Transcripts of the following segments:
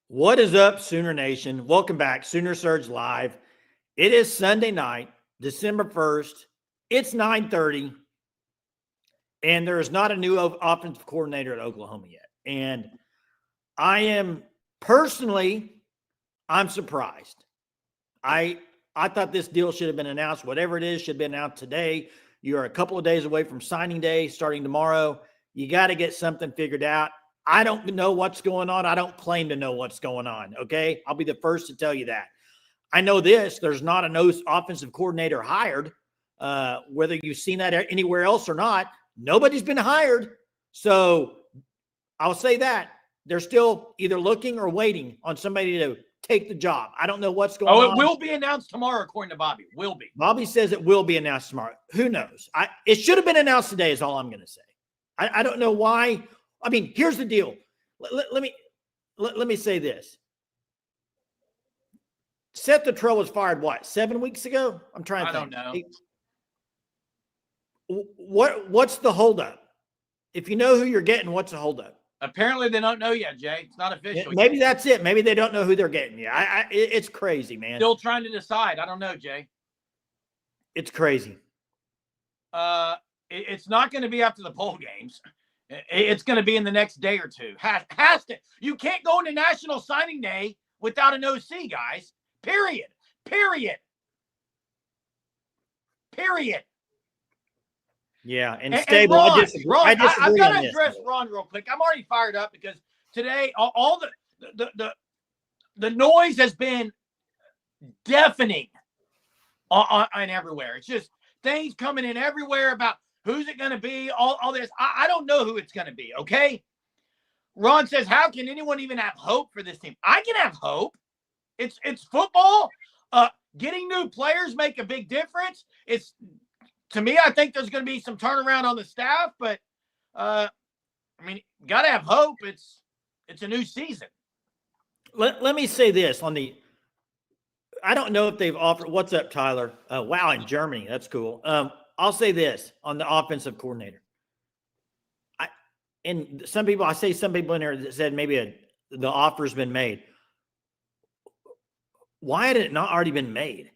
What is up, Sooner Nation? Welcome back, Sooner Surge Live. It is Sunday night, December 1st. It's 9:30, and there is not a new offensive coordinator at Oklahoma yet. And I am personally, I'm surprised. I thought this deal should have been announced. Whatever it is, should have been announced today. You are a couple of days away from signing day, starting tomorrow. You got to get something figured out. I don't know what's going on. I don't claim to know what's going on, okay? I'll be the first to tell you that. I know this. There's not a no offensive coordinator hired. Whether you've seen that anywhere else or not, nobody's been hired. So I'll say that. They're still either looking or waiting on somebody to take the job. I don't know what's going on. Oh, it will be announced tomorrow, according to Bobby. Will be. Bobby says it will be announced tomorrow. Who knows? It should have been announced today is all I'm going to say. I don't know why. I mean, here's the deal. Let me say this. Seth Luttrell was fired, what, 7 weeks ago? I'm trying to think. I don't know. What's the holdup? If you know who you're getting, what's the holdup? Apparently, they don't know yet, Jay. It's not official. Maybe yet. That's it. Maybe they don't know who they're getting yet. It's crazy, man. Still trying to decide. I don't know, Jay. It's crazy. It's not going to be after the bowl games. It's going to be in the next day or two. Has to. You can't go into National Signing Day without an OC, guys. Period. Yeah, and stable. Ron, I disagree. I've got to address Ron real quick. I'm already fired up because today all the noise has been deafening on everywhere. It's just things coming in everywhere about who's it going to be, all this. I don't know who it's going to be, okay? Ron says, how can anyone even have hope for this team? I can have hope. It's football. Getting new players make a big difference. To me, I think there's going to be some turnaround on the staff, but I mean, got to have hope. It's a new season. Let me say this I don't know if they've offered. What's up, Tyler? Wow, in Germany, that's cool. I'll say this on the offensive coordinator. Some people in there that said maybe the offer's been made. Why had it not already been made?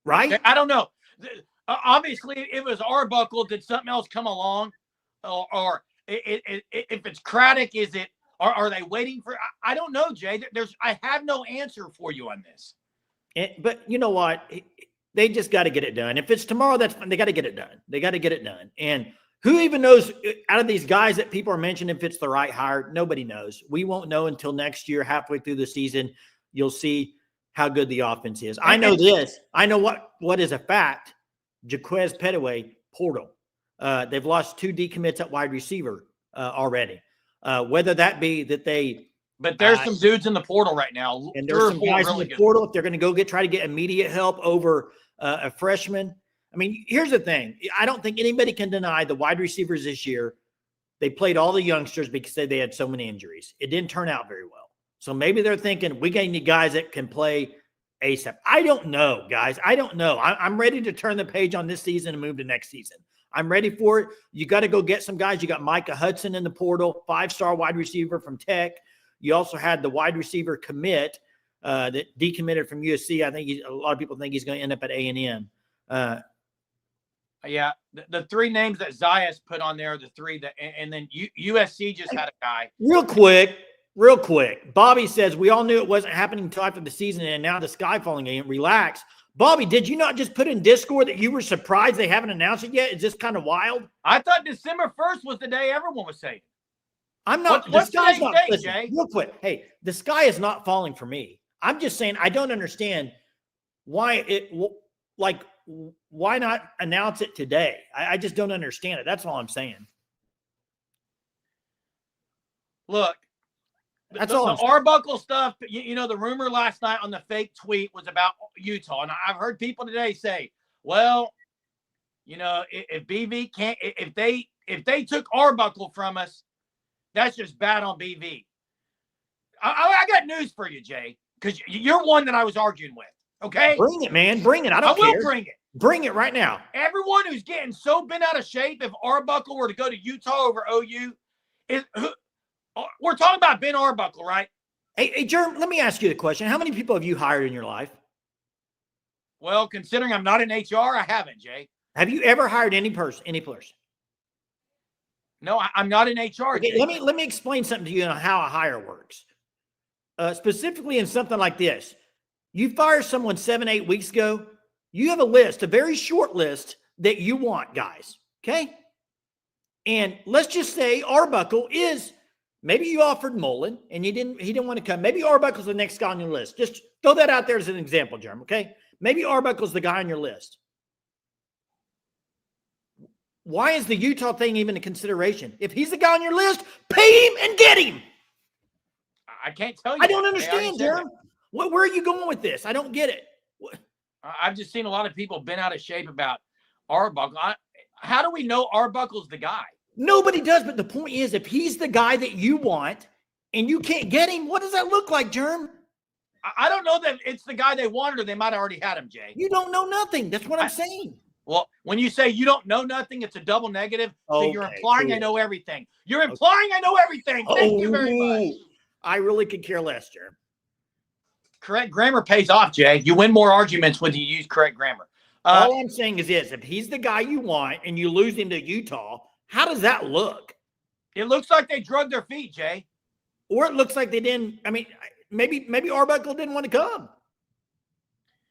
Right? I don't know. Obviously, it was Arbuckle. Did something else come along? Or if it's Craddock, are they waiting for? I don't know, Jay. I have no answer for you on this. But you know what? They just got to get it done. If it's tomorrow, that's fine. They got to get it done. And who even knows out of these guys that people are mentioning if it's the right hire? Nobody knows. We won't know until next year, halfway through the season. You'll see how good the offense is. I know this. I know what is a fact. Jaquez Petaway, portal. They've lost 2 decommits at wide receiver already. Whether that be that they – But there's some dudes in the portal right now. And there's some guys in the portal. If they're going to go try to get immediate help over a freshman. I mean, here's the thing. I don't think anybody can deny the wide receivers this year. They played all the youngsters because they had so many injuries. It didn't turn out very well. So maybe they're thinking we need guys that can play ASAP. I don't know, guys. I don't know. I'm ready to turn the page on this season and move to next season. I'm ready for it. You got to go get some guys. You got Micah Hudson in the portal, 5-star wide receiver from Tech. You also had the wide receiver commit that decommitted from USC. I think a lot of people think he's going to end up at A&M. Yeah, the 3 names that Zayas put on there, the 3 that, and then USC just had a guy. Real quick. Bobby says, we all knew it wasn't happening until after the season, and now the sky falling in. Relax. Bobby, did you not just put in Discord that you were surprised they haven't announced it yet? Is this kind of wild? I thought December 1st was the day everyone was saying. I'm not. What's the sky's not. Day, Listen, Jay? real quick. Hey, the sky is not falling for me. I'm just saying I don't understand why why not announce it today? I just don't understand it. That's all I'm saying. Look, that's the all. The Arbuckle stuff. You know, the rumor last night on the fake tweet was about Utah, and I've heard people today say, "Well, you know, if BV can't, if they took Arbuckle from us, that's just bad on BV." I got news for you, Jay, because you're one that I was arguing with. Okay, bring it, man. Bring it. I will bring it. Bring it right now. Everyone who's getting so bent out of shape, if Arbuckle were to go to Utah over OU, we're talking about Ben Arbuckle, right? Hey, Jerm, let me ask you the question. How many people have you hired in your life? Well, considering I'm not in HR, I haven't, Jay. Have you ever hired any person? No, I'm not in HR. Okay, Jay. let me explain something to you on how a hire works. Specifically in something like this. You fire someone 7-8 weeks ago, you have a list, a very short list that you want, guys. Okay? And let's just say Arbuckle is, maybe you offered Mullen and he didn't want to come. Maybe Arbuckle's the next guy on your list. Just throw that out there as an example, Jeremy. Okay? Maybe Arbuckle's the guy on your list. Why is the Utah thing even a consideration? If he's the guy on your list, pay him and get him. I can't tell you. I don't understand, Jeremy. Where are you going with this? I don't get it. I've just seen a lot of people been out of shape about Arbuckle. How do we know Arbuckle's the guy? Nobody does, but the point is, if he's the guy that you want and you can't get him, what does that look like, Jerm? I don't know that it's the guy they wanted, or they might have already had him, Jay. You don't know nothing. That's what I'm saying. Well, when you say you don't know nothing, it's a double negative. So you're implying I know everything. You're implying I know everything. Thank you very much. I really could care less, Jerm. Correct grammar pays off, Jay. You win more arguments when you use correct grammar. All I'm saying is this: if he's the guy you want and you lose him to Utah, how does that look? It looks like they drug their feet, Jay. Or it looks like they didn't. I mean, maybe Arbuckle didn't want to come.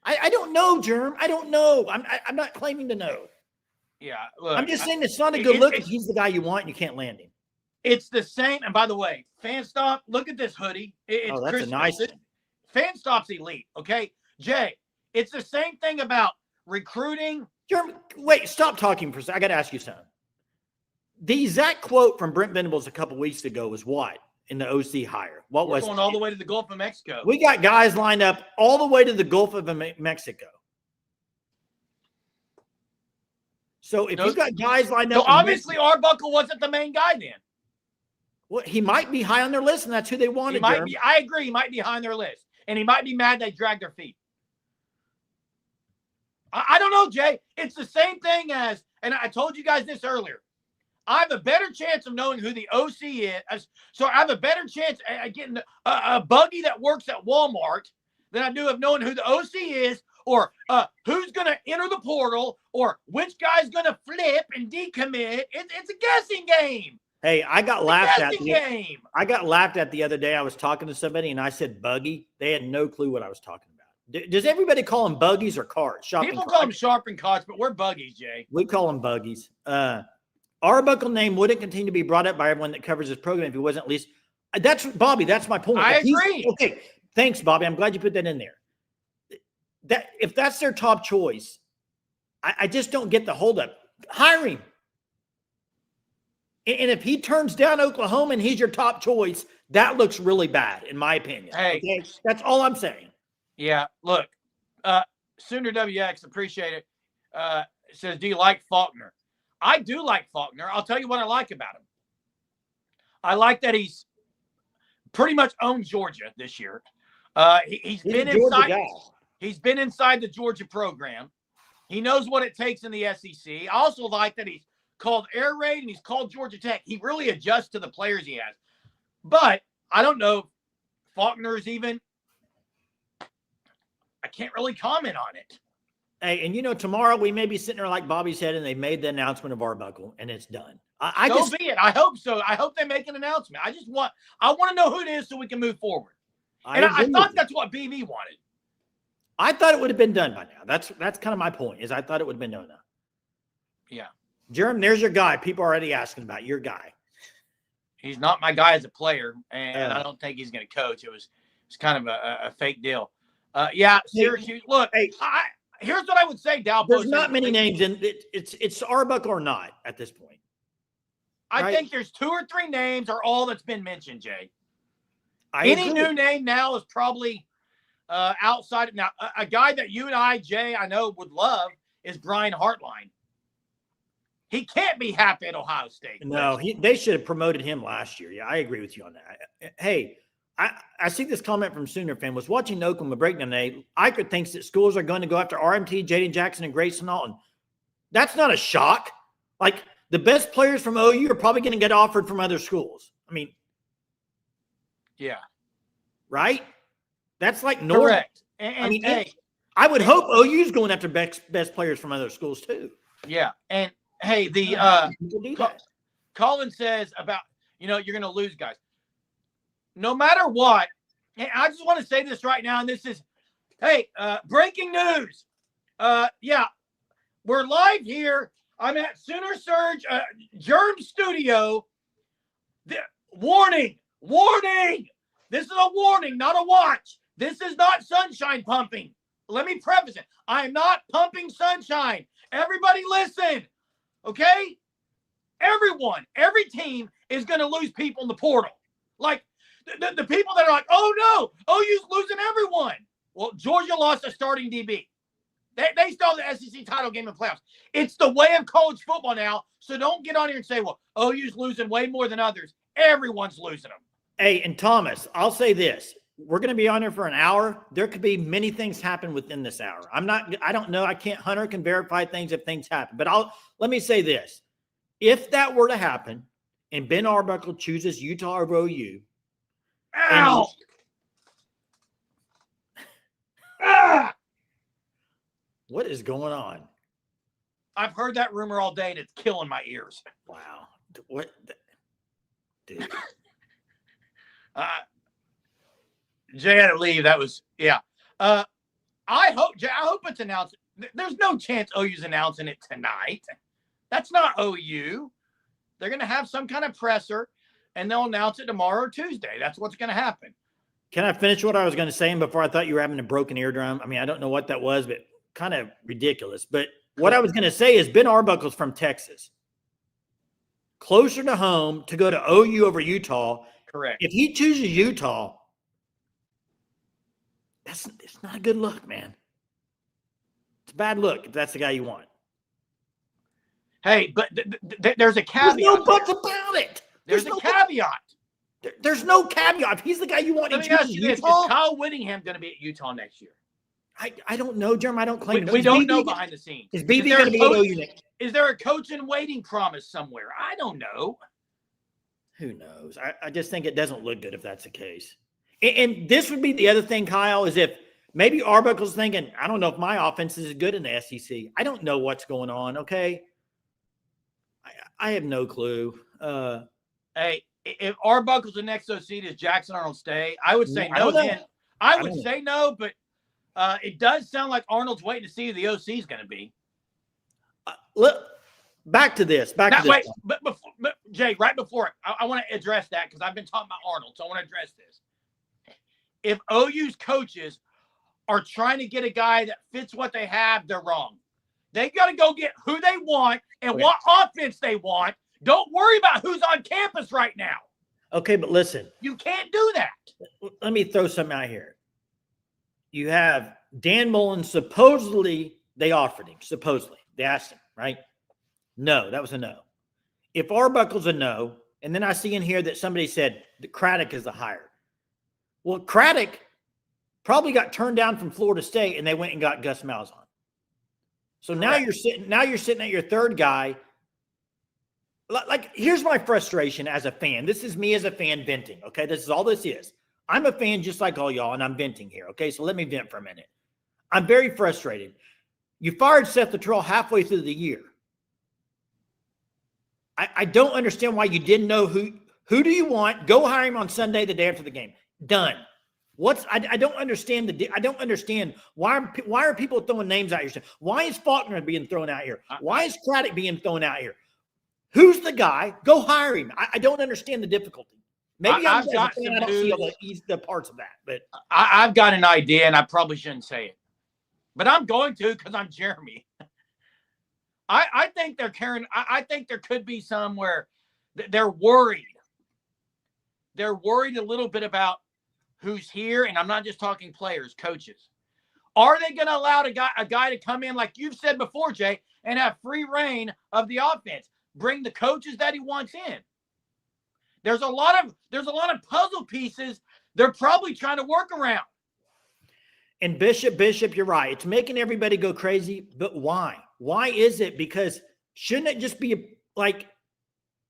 I don't know, Jerm. I don't know. I'm not claiming to know. Yeah, look, I'm just saying it's not a good look if he's the guy you want and you can't land him. It's the same. And by the way, FanStop, look at this hoodie. It's that's a nice one. FanStop's elite, okay? Jay, it's the same thing about recruiting. Jerm, wait, stop talking for a second. I got to ask you something. The exact quote from Brent Venables a couple weeks ago was what in the OC hire? What We're was going all the way to the Gulf of Mexico? We got guys lined up all the way to the Gulf of Mexico. So if you've got guys lined up, so obviously Arbuckle wasn't the main guy then. Well, he might be high on their list, and that's who they wanted. He might be. I agree. He might be high on their list, and he might be mad they dragged their feet. I don't know, Jay. It's the same thing as, and I told you guys this earlier. I have a better chance of knowing who the OC is. So I have a better chance at getting a buggy that works at Walmart than I do of knowing who the OC is, or who's going to enter the portal, or which guy's going to flip and decommit. It's a guessing game. Hey, I got laughed at. I got laughed at the other day. I was talking to somebody and I said buggy. They had no clue what I was talking about. Does everybody call them buggies or carts? People call them sharpened carts, but we're buggies, Jay. We call them buggies. Arbuckle name wouldn't continue to be brought up by everyone that covers this program if he wasn't at least. That's Bobby. That's my point. I agree. Okay, thanks, Bobby. I'm glad you put that in there. That if that's their top choice, I just don't get the holdup. Hire him. And if he turns down Oklahoma and he's your top choice, that looks really bad, in my opinion. Hey, okay? That's all I'm saying. Yeah, look, Sooner WX, appreciate it. Says, do you like Faulkner? I do like Faulkner. I'll tell you what I like about him. I like that he's pretty much owned Georgia this year. He's been inside. He's been inside the Georgia program. He knows what it takes in the SEC. I also like that he's called Air Raid and he's called Georgia Tech. He really adjusts to the players he has. But I don't know if Faulkner is even. I can't really comment on it. Hey, and tomorrow we may be sitting there like Bobby said, and they made the announcement of Arbuckle, and it's done. So be it. I hope so. I hope they make an announcement. I want to know who it is so we can move forward. I thought that's what BV wanted. I thought it would have been done by now. That's kind of my point. Is I thought it would have been done now. Yeah, Jerem, there's your guy. People are already asking about your guy. He's not my guy as a player, and I don't think he's going to coach. It was kind of a fake deal. Yeah, Syracuse. Look, here's what I would say, Dow. There's not many names in it. It's Arbuckle or not at this point. I think there's 2 or 3 names are all that's been mentioned, Jay. Any new name now is probably outside. Now, a guy that you and I, Jay, I know would love is Brian Hartline. He can't be happy at Ohio State. No, they should have promoted him last year. Yeah, I agree with you on that. Hey, I see this comment from Sooner fan. Was watching Oklahoma breakdown today. Eichert thinks that schools are going to go after RMT, Jaden Jackson, and Grayson Alton. That's not a shock. Like, the best players from OU are probably going to get offered from other schools. I mean, yeah, right? That's like normal. correct. And hey, I would hope OU's going after best players from other schools too. yeah, and hey, Colin says about you're going to lose guys. No matter what, and I just want to say this right now, and this is, hey, breaking news. Yeah, we're live here. I'm at Sooner Surge Germ Studio. Warning. This is a warning, not a watch. This is not sunshine pumping. Let me preface it. I am not pumping sunshine. Everybody listen, okay? Every team is going to lose people in the portal. Like, the people that are like, oh, no, OU's losing everyone. Well, Georgia lost a starting DB. They still have the SEC title game in playoffs. It's the way of college football now, so don't get on here and say, well, OU's losing way more than others. Everyone's losing them. Hey, and Thomas, I'll say this. We're going to be on here for an hour. There could be many things happen within this hour. I don't know. Hunter can verify things if things happen. But let me say this. If that were to happen and Ben Arbuckle chooses Utah over OU, ow! What is going on? I've heard that rumor all day, and it's killing my ears. Wow. What? Dude. Jay had to leave. That was, yeah. I hope it's announced. There's no chance OU's announcing it tonight. That's not OU. They're going to have some kind of presser, and they'll announce it tomorrow or Tuesday. That's what's going to happen. Can I finish what I was going to say before I thought you were having a broken eardrum? I mean, I don't know what that was, but kind of ridiculous. But what I was going to say is Ben Arbuckle's from Texas. Closer to home to go to OU over Utah. Correct. If he chooses Utah, it's not a good look, man. It's a bad look if that's the guy you want. Hey, but there's a caveat. There's no buts about it. There's a caveat. There's no caveat. If he's the guy you want, Let me ask you this. Is Kyle Whittingham going to be at Utah next year? I don't know, Jeremy. I don't claim. We don't know behind the scenes. Is BB going to be at OU next? Is there a coach in waiting promise somewhere? I don't know. Who knows? I just think it doesn't look good if that's the case. And this would be the other thing, Kyle, is if maybe Arbuckle's thinking, I don't know if my offense is good in the SEC. I don't know what's going on, okay? I have no clue. Hey, if Arbuckle's the next OC, does Jackson Arnold stay? I would say no then. I would say no, but it does sound like Arnold's waiting to see who the OC is going to be. Look, back to this. But Jay, right before I want to address that because I've been talking about Arnold, so I want to address this. If OU's coaches are trying to get a guy that fits what they have, they're wrong. They got to go get who they want and what offense they want. Don't worry about who's on campus right now. Okay, but listen. You can't do that. Let me throw something out here. You have Dan Mullen, supposedly they offered him. Supposedly. They asked him, right? No, that was a no. If Arbuckle's a no, and then I see in here that somebody said that Craddock is the hire. Well, Craddock probably got turned down from Florida State, and they went and got Gus Malzahn. So now you're sitting at your third guy. Like, here's my frustration as a fan. This is me as a fan venting, okay? This is all this is. I'm a fan just like all y'all, and I'm venting here, okay? So let me vent for a minute. I'm very frustrated. You fired Seth Luttrell halfway through the year. I don't understand why you didn't know who do you want. Go hire him on Sunday, the day after the game. Done. I don't understand I don't understand why are people throwing names out here? Why is Faulkner being thrown out here? Why is Craddock being thrown out here? Who's the guy? Go hire him. I don't understand the difficulty. Maybe I don't see all the parts of that, but I've got an idea, and I probably shouldn't say it, but I'm going to because I'm Jeremy. I think they're carrying. I think there could be somewhere they're worried. They're worried a little bit about who's here, and I'm not just talking players, coaches. Are they going to allow a guy to come in, like you've said before, Jay, and have free reign of the offense? Bring the coaches that he wants in. There's a lot of puzzle pieces they're probably trying to work around. And Bishop, you're right. It's making everybody go crazy. But why? Why is it? Because shouldn't it just be like,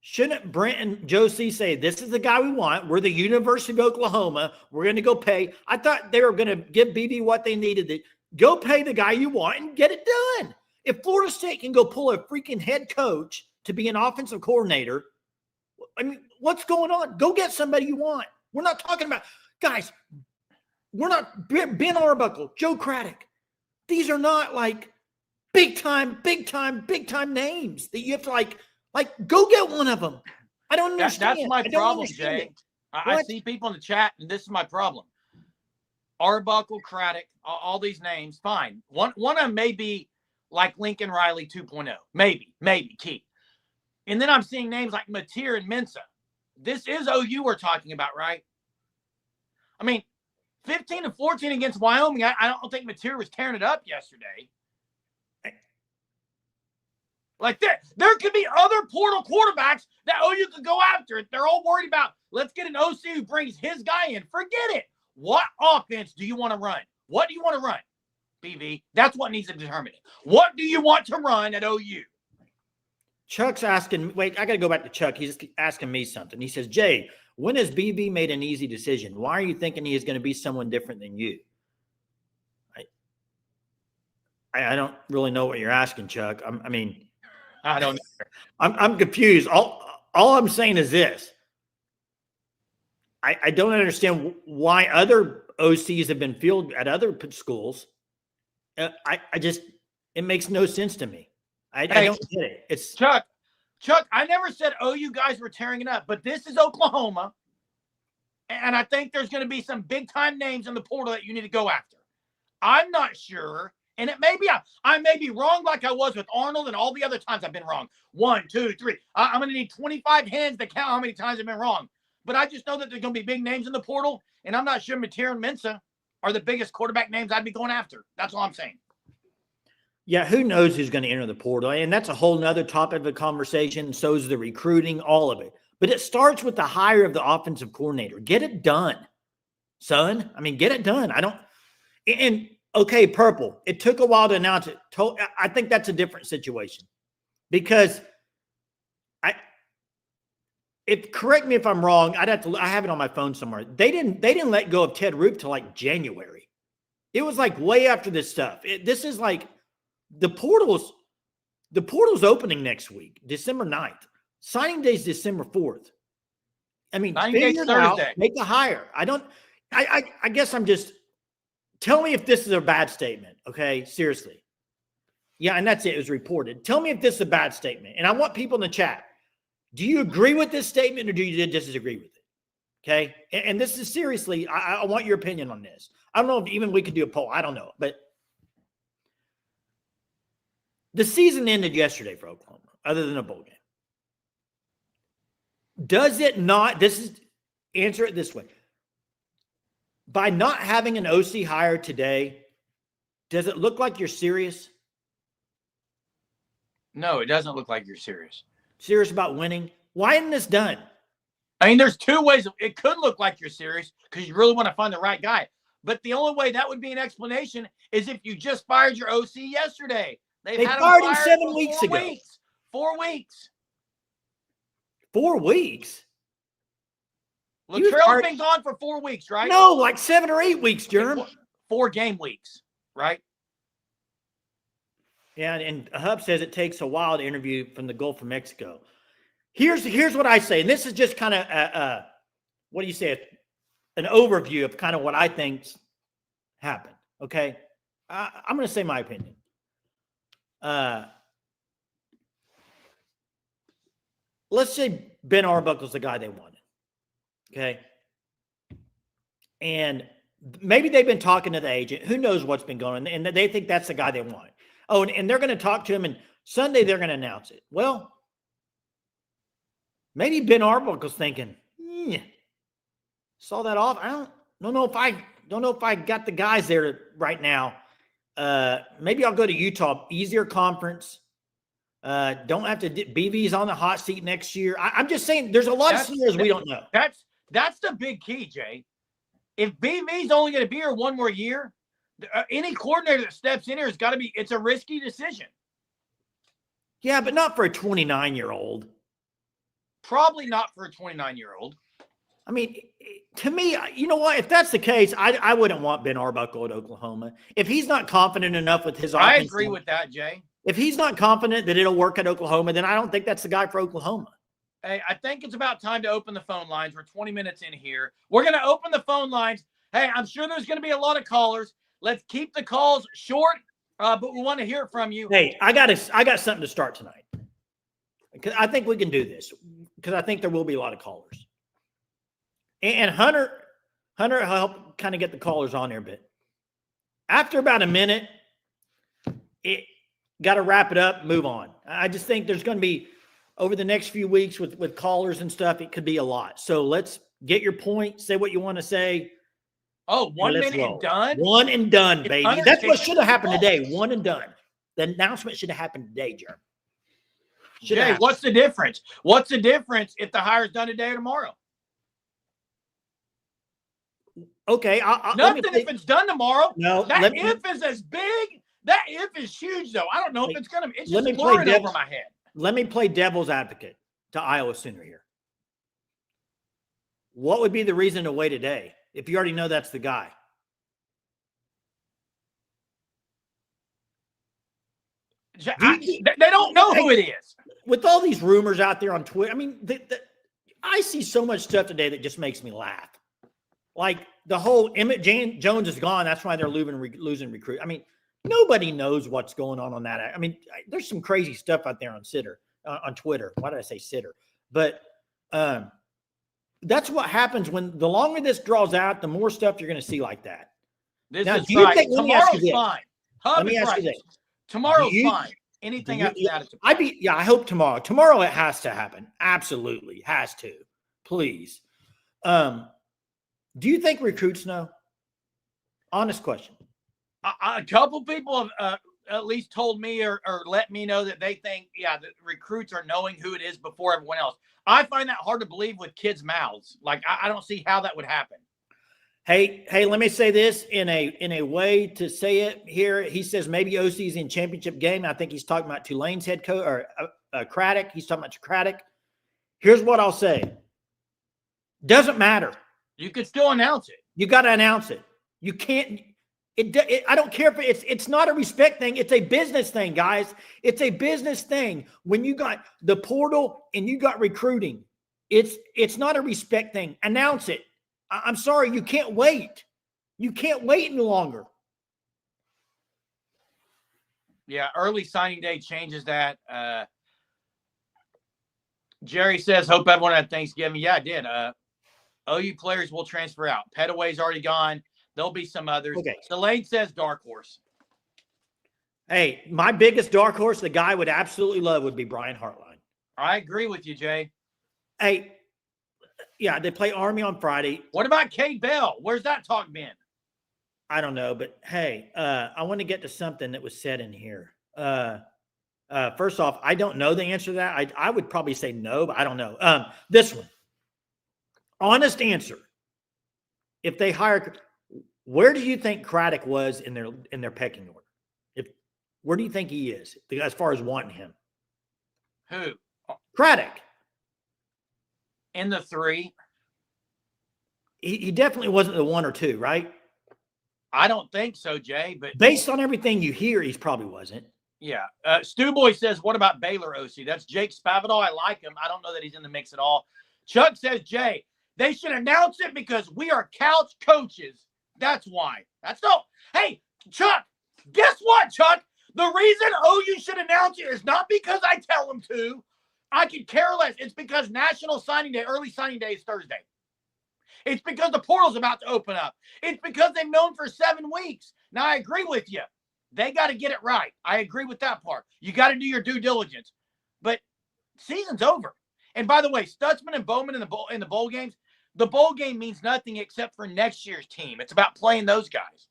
shouldn't Brent and Josie say, this is the guy we want. We're the University of Oklahoma. We're going to go pay. I thought they were going to give BB what they needed. To go pay the guy you want and get it done. If Florida State can go pull a freaking head coach to be an offensive coordinator, I mean, what's going on? Go get somebody you want. We're not talking about, guys, we're not Ben Arbuckle, Joe Craddock. These are not like big time names that you have to like go get one of them. I don't understand. That's my problem, Jay. I see people in the chat, and this is my problem. Arbuckle, Craddock, all these names, fine. One of them may be like Lincoln Riley 2.0. Maybe key. And then I'm seeing names like Mateer and Mensah. This is OU we're talking about, right? I mean, 15-14 against Wyoming. I don't think Mateer was tearing it up yesterday. Like there could be other portal quarterbacks that OU could go after. They're all worried about, let's get an OC who brings his guy in. Forget it. What offense do you want to run? What do you want to run, BV? That's what needs to determine it. What do you want to run at OU? Chuck's asking, wait, I got to go back to Chuck. He's asking me something. He says, Jay, when has BB made an easy decision? Why are you thinking he is going to be someone different than you? I don't really know what you're asking, Chuck. I don't know. I'm confused. All I'm saying is this. I don't understand why other OCs have been fielded at other schools. It makes no sense to me. I don't get it. It's Chuck, I never said OU guys were tearing it up, but this is Oklahoma. And I think there's going to be some big time names in the portal that you need to go after. I'm not sure. And it may be, I may be wrong like I was with Arnold and all the other times I've been wrong. 1, 2, 3. I'm going to need 25 hands to count how many times I've been wrong. But I just know that there's going to be big names in the portal. And I'm not sure Mateer and Mensah are the biggest quarterback names I'd be going after. That's all I'm saying. Yeah, who knows who's going to enter the portal? And that's a whole nother topic of the conversation. So is the recruiting, all of it. But it starts with the hire of the offensive coordinator. Get it done, son. Get it done. Okay, Purple. It took a while to announce it. I think that's a different situation because correct me if I'm wrong. I have it on my phone somewhere. They didn't let go of Ted Roop till like January. It was like way after this stuff. This is like the portal's opening next week, December 9th. Signing day is December 4th. Figure it out, make a hire. I guess I'm just. Tell me if this is a bad statement, okay? Seriously. Yeah, and that's it. It was reported. Tell me if this is a bad statement. And I want people in the chat. Do you agree with this statement or do you disagree with it? Okay? And this is seriously, I want your opinion on this. I don't know if even we could do a poll. I don't know. But the season ended yesterday for Oklahoma, other than a bowl game. Does it not, answer it this way. By not having an OC hire today, does it look like you're serious? No, it doesn't look like you're serious. Serious about winning? Why isn't this done? There's two ways. It could look like you're serious because you really want to find the right guy. But the only way that would be an explanation is if you just fired your OC yesterday. They fired him 7 weeks ago. 4 weeks. 4 weeks? Latrell's been gone for 4 weeks, right? No, like 7 or 8 weeks, Jerm. 4 game weeks, right? Yeah, and Hub says it takes a while to interview from the Gulf of Mexico. Here's what I say, and this is just kind of what do you say? An overview of kind of what I think happened. Okay, I'm going to say my opinion. Let's say Ben Arbuckle's the guy they wanted. Okay. And maybe they've been talking to the agent. Who knows what's been going on? And they think that's the guy they want. Oh, and they're going to talk to him, and Sunday they're going to announce it. Well, maybe Ben Arbuckle's thinking, saw that off. I don't know if I got the guys there right now. Maybe I'll go to Utah, easier conference. Don't have to. BV's on the hot seat next year. I'm just saying, there's a lot of scenarios we don't know. That's the big key, Jay. if BV's only going to be here one more year, any coordinator that steps in here has got to be. It's a risky decision. Yeah, but not for a 29-year-old. Probably not for a 29-year-old. I mean, to me, you know what? If that's the case, I wouldn't want Ben Arbuckle at Oklahoma. If he's not confident enough with his offense. I agree with that, Jay. If he's not confident that it'll work at Oklahoma, then I don't think that's the guy for Oklahoma. Hey, I think it's about time to open the phone lines. We're 20 minutes in here. We're going to open the phone lines. Hey, I'm sure there's going to be a lot of callers. Let's keep the calls short, but we want to hear from you. Hey, I got something to start tonight. I think we can do this because I think there will be a lot of callers. And Hunter helped kind of get the callers on there a bit. After about a minute, it got to wrap it up, move on. I just think there's going to be, over the next few weeks with callers and stuff, it could be a lot. So let's get your point, say what you want to say. Oh, 1 minute and done? One and done, baby. That's what should have happened today. One and done. The announcement should have happened today, Jeremy. Jay, what's the difference? What's the difference if the hire's done today or tomorrow? Okay. Nothing if it's done tomorrow. No. That if is as big. That if is huge, though. I don't know if it's going to. It's just blurring over my head. Let me play devil's advocate to Iowa Sooner here. What would be the reason to wait a day if you already know that's the guy? They don't know who it is. With all these rumors out there on Twitter, I mean, I see so much stuff today that just makes me laugh. Like the whole Emmett Jones is gone. That's why they're losing recruit. I mean, nobody knows what's going on that. I mean, there's some crazy stuff out there on on Twitter. Why did I say sitter? But that's what happens when the longer this draws out, the more stuff you're going to see like that. This is right. Tomorrow's fine. Let me ask you this. Tomorrow's fine. Anything after that? I hope tomorrow. Tomorrow it has to happen. Absolutely has to. Please. Do you think recruits know? Honest question. A couple people have at least told me or let me know that they think, that recruits are knowing who it is before everyone else. I find that hard to believe with kids' mouths. Like, I don't see how that would happen. Hey, let me say this in a way to say it here. He says maybe OC's in championship game. I think he's talking about Tulane's head coach or Craddock. He's talking about Craddock. Here's what I'll say. Doesn't matter. You could still announce it. You got to announce it. You can't. I don't care if it's not a respect thing. It's a business thing, guys. It's a business thing. When you got the portal and you got recruiting, it's not a respect thing. Announce it. I'm sorry, you can't wait. You can't wait any longer. Yeah, early signing day changes that. Jerry says, hope everyone had Thanksgiving. Yeah, I did. OU players will transfer out. Petaway's already gone. There'll be some others. Okay. Delane says dark horse. Hey, my biggest dark horse, the guy I would absolutely love would be Brian Hartline. I agree with you, Jay. Hey, yeah, they play Army on Friday. What about Cade Bell? Where's that talk been? I don't know, but hey, I want to get to something that was said in here. First off, I don't know the answer to that. I would probably say no, but I don't know. This one. Honest answer. If they hire, where do you think Craddock was in their pecking order? Where do you think he is as far as wanting him? Who? Craddock. In the 3. He definitely wasn't the 1 or 2, right? I don't think so, Jay. But based on everything you hear, he probably wasn't. Yeah. Stu Boy says, what about Baylor OC? That's Jake Spavital. I like him. I don't know that he's in the mix at all. Chuck says, Jay, they should announce it because we are couch coaches. That's why. That's no. Hey, Chuck, guess what, Chuck? The reason OU should announce it is not because I tell them to. I could care less. It's because National Signing Day, early signing day is Thursday. It's because the portal's about to open up. It's because they've known for 7 weeks. Now, I agree with you. They got to get it right. I agree with that part. You got to do your due diligence. But season's over. And by the way, Stutzman and Bowman in the bowl games, the bowl game means nothing except for next year's team. It's about playing those guys.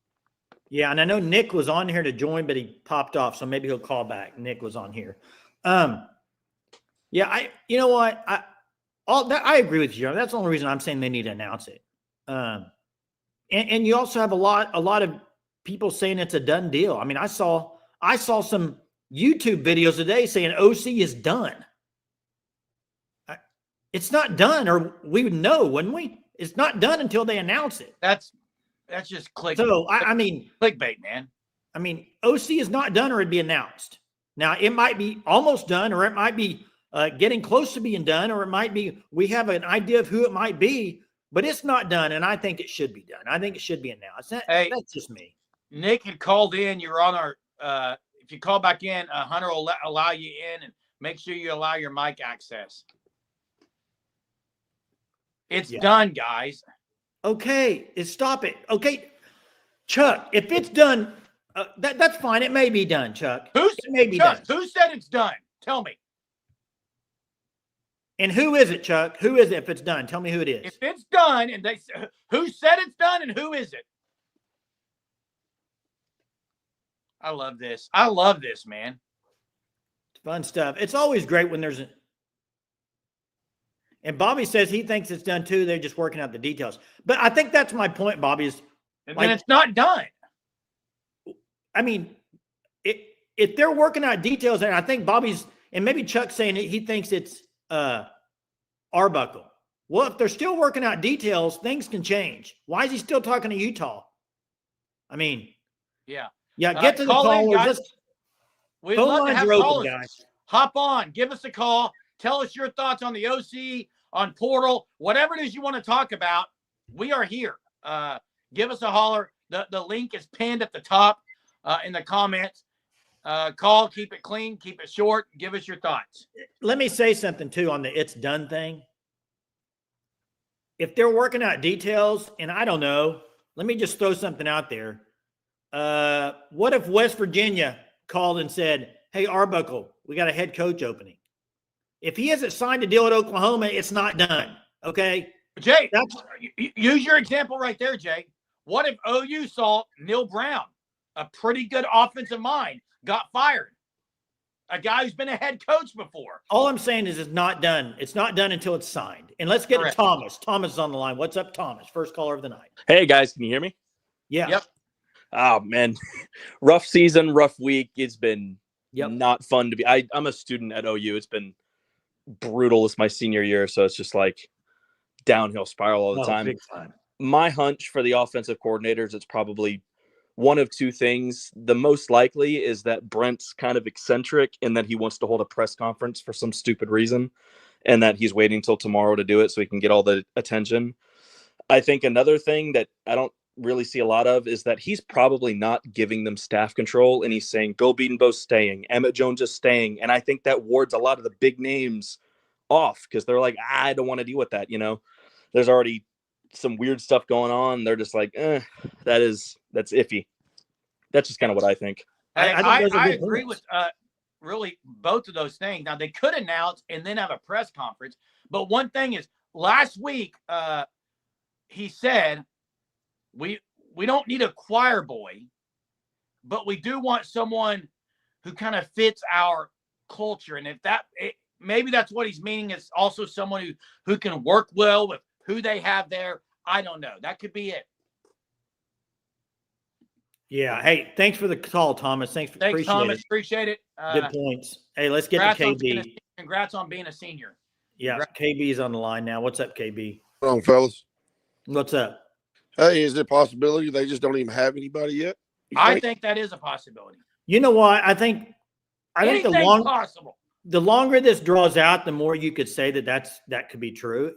Yeah, and I know Nick was on here to join, but he popped off, so maybe he'll call back. Nick was on here. Yeah, you know what? I agree with you. That's the only reason I'm saying they need to announce it. And you also have a lot of people saying it's a done deal. I mean, I saw some YouTube videos today saying OC is done. It's not done, or we would know, wouldn't we? It's not done until they announce it. That's just clickbait. So I mean, clickbait, man. I mean, OC is not done, or it'd be announced. Now it might be almost done, or it might be getting close to being done, or it might be we have an idea of who it might be, but it's not done, and I think it should be done. I think it should be announced. That's just me. Nick had called in. You're on our. If you call back in, Hunter will allow you in, and make sure you allow your mic access. It's done, guys. Okay, stop it. Okay, Chuck, if it's done, that's fine. It may be done, Chuck. It may be done. Who said it's done? Tell me. And who is it, Chuck? Who is it if it's done? Tell me who it is. If it's done, and who said it's done, and who is it? I love this. I love this, man. It's fun stuff. It's always great when there's and Bobby says he thinks it's done too. They're just working out the details. But I think that's my point, Bobby, is and then it's not done. I mean, if they're working out details, and I think Bobby's, and maybe Chuck's saying he thinks it's Arbuckle. Well, if they're still working out details, things can change. Why is he still talking to Utah? I mean, yeah, get to the callers. We'd love to have callers. Guys. Hop on, give us a call. Tell us your thoughts on the OC, on Portal, whatever it is you want to talk about. We are here. Give us a holler. The link is pinned at the top in the comments. Call, keep it clean, keep it short. Give us your thoughts. Let me say something too on the it's done thing. If they're working out details, and I don't know, let me just throw something out there. What if West Virginia called and said, hey, Arbuckle, we got a head coach opening? If he hasn't signed a deal at Oklahoma, it's not done. Okay. Jay, use your example right there, Jay. What if OU saw Neil Brown, a pretty good offensive mind, got fired? A guy who's been a head coach before. All I'm saying is it's not done. It's not done until it's signed. And let's get to Thomas. Thomas is on the line. What's up, Thomas? First caller of the night. Hey, guys. Can you hear me? Yeah. Yep. Oh, man. Rough season, rough week. It's been not fun to be. I'm a student at OU. It's been brutal. It's my senior year, so it's just like downhill spiral all the time. Big time. My hunch for the offensive coordinators, it's probably one of two things. The most likely is that Brent's kind of eccentric and that he wants to hold a press conference for some stupid reason and that he's waiting till tomorrow to do it so he can get all the attention. I think another thing that I don't really see a lot of is that he's probably not giving them staff control, and he's saying, go Beatonbo's staying, Emmett Jones is staying. And I think that wards a lot of the big names off because they're like, I don't want to deal with that. You know, there's already some weird stuff going on. They're just like, that's iffy. That's just kind of what I think. I agree with really both of those things. Now, they could announce and then have a press conference. But one thing is, last week, he said, we don't need a choir boy, but we do want someone who kind of fits our culture. And if maybe that's what he's meaning, is also someone who can work well with who they have there. I don't know. That could be it. Yeah. Hey, thanks for the call, Thomas. Thanks, Thomas. Appreciate it. Good points. Hey, let's get to KB. Congrats on being a senior. Yeah, KB is on the line now. What's up, KB? Wrong, fellas. What's up? Hey, is there a possibility they just don't even have anybody yet? I think that is a possibility. You know what? I think possible. The longer this draws out, the more you could say that could be true.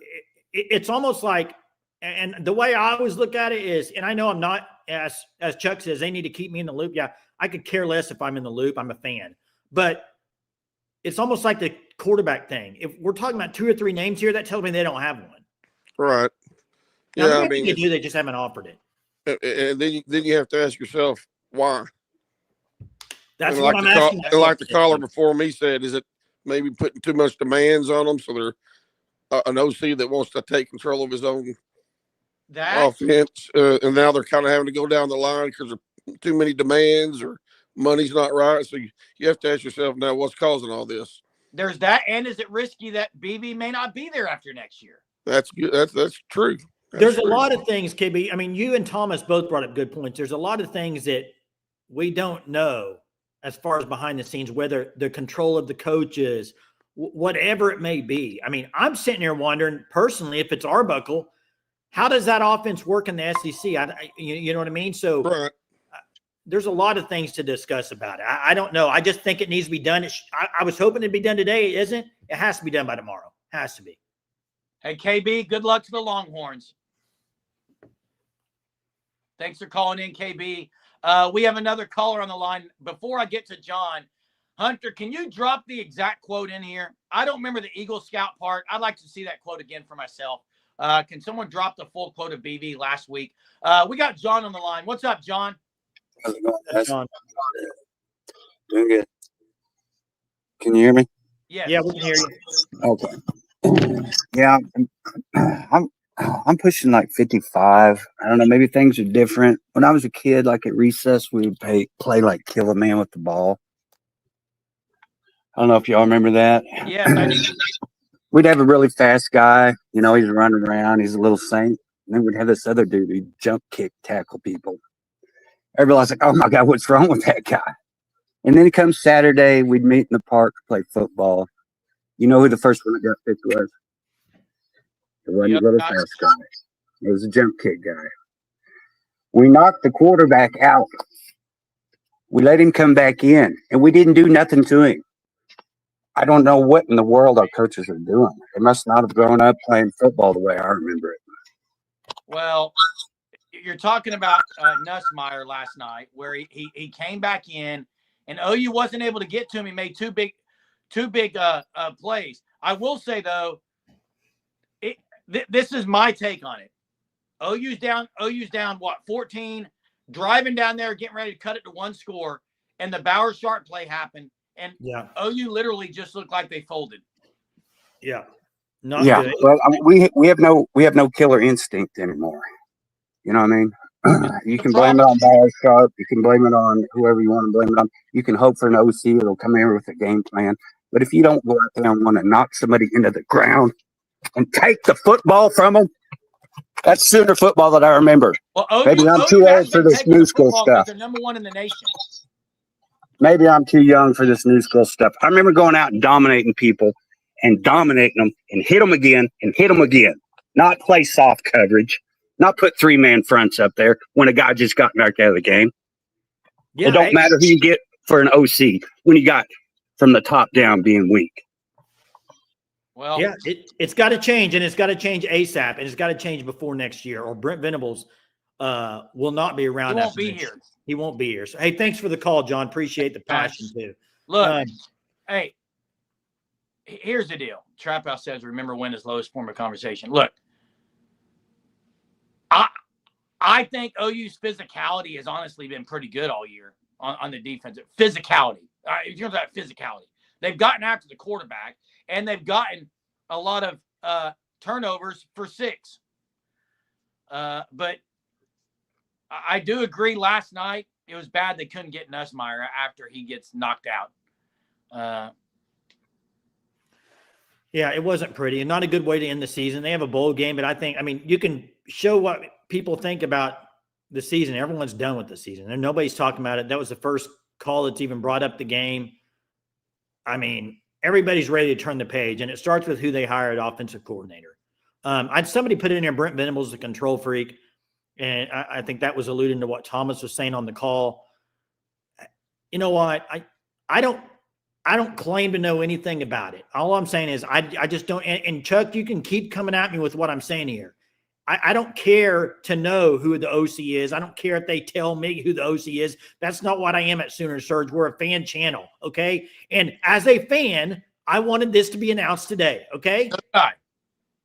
It's almost like, and the way I always look at it is, and I know I'm not, as Chuck says, they need to keep me in the loop. Yeah, I could care less if I'm in the loop. I'm a fan. But it's almost like the quarterback thing. If we're talking about 2 or 3 names here, that tells me they don't have one. Right. Now, yeah, I mean, they just haven't offered it. And then you have to ask yourself why. That's what I'm asking. And like the caller before me said, is it maybe putting too much demands on them, so they're an OC that wants to take control of his own offense, and now they're kind of having to go down the line because of too many demands or money's not right. So you have to ask yourself now, what's causing all this? There's that, and is it risky that BB may not be there after next year? That's good. That's true. There's a lot of things, KB. I mean, you and Thomas both brought up good points. There's a lot of things that we don't know as far as behind the scenes, whether the control of the coaches, whatever it may be. I mean, I'm sitting here wondering personally, if it's Arbuckle, how does that offense work in the SEC? You know what I mean? So Right. there's a lot of things to discuss about it. I don't know. I just think it needs to be done. I was hoping it'd be done today. It isn't. It has to be done by tomorrow. Has to be. Hey, KB, good luck to the Longhorns. Thanks for calling in, KB. We have another caller on the line. Before I get to John, Hunter, can you drop the exact quote in here? I don't remember the Eagle Scout part. I'd like to see that quote again for myself. Can someone drop the full quote of BV last week? We got John on the line. What's up, John? How's it going, guys? John. Doing good. Can you hear me? Yes. Yeah, we can hear you. Okay. Yeah, I'm pushing like 55. I don't know. Maybe things are different. When I was a kid, like at recess, we would play like kill a man with the ball. I don't know if y'all remember that. Yes, I do. We'd have a really fast guy. You know, he's running around. He's a little saint. And then we'd have this other dude who'd jump kick, tackle people. Everybody's like, oh my God, what's wrong with that guy? And then it comes Saturday, we'd meet in the park to play football. You know who the first one that got picked was? It wasn't a little fast guy. It was a jump kick guy. We knocked the quarterback out. We let him come back in, and we didn't do nothing to him. I don't know what in the world our coaches are doing. They must not have grown up playing football the way I remember it. Well, you're talking about Nussmeier last night, where he came back in, and OU wasn't able to get to him. He made two big plays. I will say though, this is my take on it. OU's down what, 14, driving down there, getting ready to cut it to one score, and the Bauer Sharp play happened, and Yeah. OU literally just looked like they folded. Yeah. Not Yeah, good. well, I mean, we have no killer instinct anymore. You know what I mean? You can blame it on Bauer Sharp. You can blame it on whoever you want to blame it on. You can hope for an OC that'll come in with a game plan. But if you don't go out there and want to knock somebody into the ground and take the football from them, that's Sooner football that I remember. Well, Maybe I'm too old for this new school stuff. They're number one in the nation. Maybe I'm too young for this new school stuff. I remember going out and dominating people and dominating them and hit them again and hit them again. Not play soft coverage. Not put 3-man fronts up there when a guy just got knocked out of the game. Yeah, It don't matter who you get for an OC when you got from the top down being weak. Well, yeah, it's got to change, and it's got to change ASAP, and it's got to change before next year, or Brent Venables will not be around. He won't be here. He won't be here. So, hey, thanks for the call, John. Appreciate the passion too. Look, hey, here's the deal. Trap House says, remember when his lowest form of conversation. Look, I think OU's physicality has honestly been pretty good all year on the defensive physicality. If you're talking about physicality, they've gotten after the quarterback, and they've gotten a lot of turnovers for 6. But I do agree. Last night it was bad they couldn't get Nussmeier after he gets knocked out. Yeah, it wasn't pretty, and not a good way to end the season. They have a bowl game, but I mean, you can show what people think about the season. Everyone's done with the season, and nobody's talking about it. That was the first call that's even brought up the game. I mean, everybody's ready to turn the page, and it starts with who they hired offensive coordinator. Somebody put in there Brent Venables is a control freak, and I think that was alluding to what Thomas was saying on the call. You know what? I don't claim to know anything about it. All I'm saying is I just don't. And Chuck, you can keep coming at me with what I'm saying here. I don't care to know who the OC is. I don't care if they tell me who the OC is. That's not what I am at Sooner Surge. We're a fan channel, okay? And as a fan, I wanted this to be announced today, okay? Right.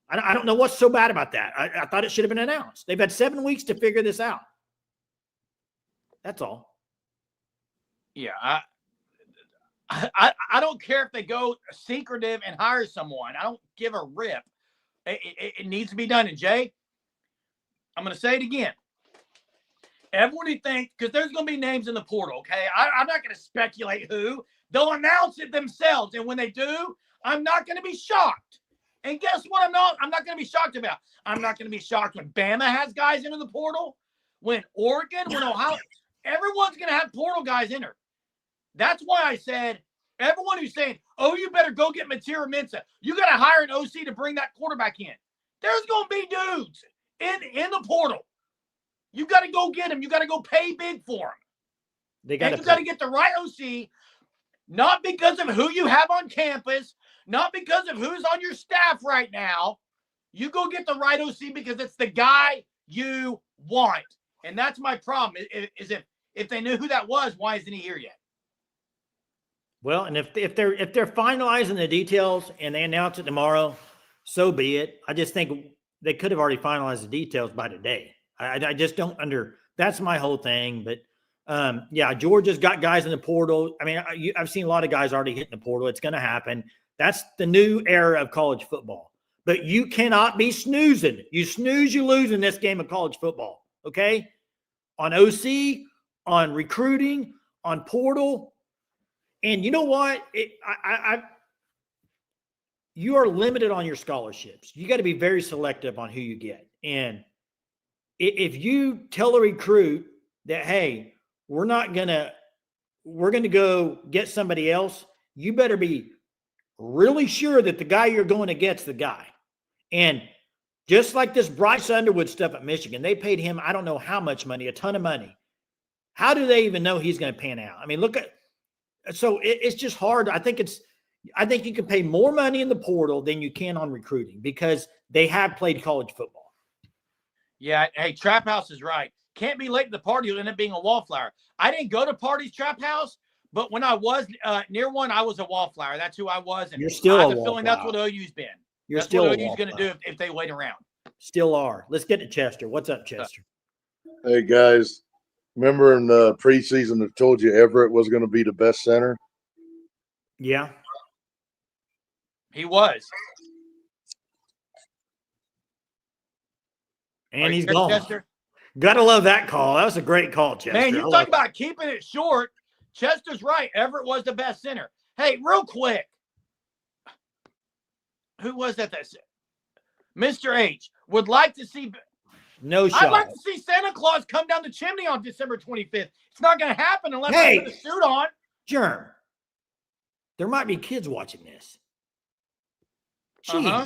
I don't know what's so bad about that. I thought it should have been announced. They've had 7 weeks to figure this out. That's all. Yeah, I don't care if they go secretive and hire someone. I don't give a rip. It needs to be done. And Jay, I'm going to say it again. Everyone who thinks, because there's going to be names in the portal, okay? I'm not going to speculate who. They'll announce it themselves. And when they do, I'm not going to be shocked. And guess what? I'm not going to be shocked about. I'm not going to be shocked when Bama has guys into the portal, when Oregon, when Ohio, everyone's going to have portal guys enter. That's why I said, everyone who's saying, oh, you better go get Matira Mensah. You got to hire an OC to bring that quarterback in. There's going to be dudes in the portal. You got to go get them. You got to go pay big for them. You got to get the right OC, not because of who you have on campus, not because of who's on your staff right now. You go get the right OC because it's the guy you want. And that's my problem, is if they knew who that was, why isn't he here yet? Well, and if they're finalizing the details and they announce it tomorrow, so be it. I just think they could have already finalized the details by today. I just don't that's my whole thing. But yeah, Georgia's got guys in the portal. I mean, I've seen a lot of guys already hitting the portal. It's going to happen. That's the new era of college football. But you cannot be snoozing. You snooze, you lose in this game of college football. Okay? On OC, on recruiting, on portal. And you know what? You are limited on your scholarships. You got to be very selective on who you get. And if you tell a recruit that, hey, we're going to go get somebody else, you better be really sure that the guy you're going to get's the guy. And just like this Bryce Underwood stuff at Michigan, they paid him, I don't know how much money, a ton of money. How do they even know he's going to pan out? I mean, so it's just hard. I think you can pay more money in the portal than you can on recruiting because they have played college football. Yeah. Hey, Trap House is right. Can't be late to the party. You'll end up being a wallflower. I didn't go to parties, Trap House, but when I was near one, I was a wallflower. That's who I was. And you're still I have a feeling that's what OU's been. That's still what OU's going to do if they wait around. Still are. Let's get to Chester. What's up, Chester? Hey, guys. Remember in the preseason, I told you Everett was going to be the best center? Yeah. He was. And he's gone. Chester? Gotta love that call. That was a great call, Chester. Man, you talk about keeping it short. Chester's right. Everett was the best center. Hey, real quick. Who was that? Mr. H would like to see. No shot. I'd like to see Santa Claus come down the chimney on December 25th. It's not going to happen unless I put a suit on. Germ. There might be kids watching this. Jeez. Uh-huh.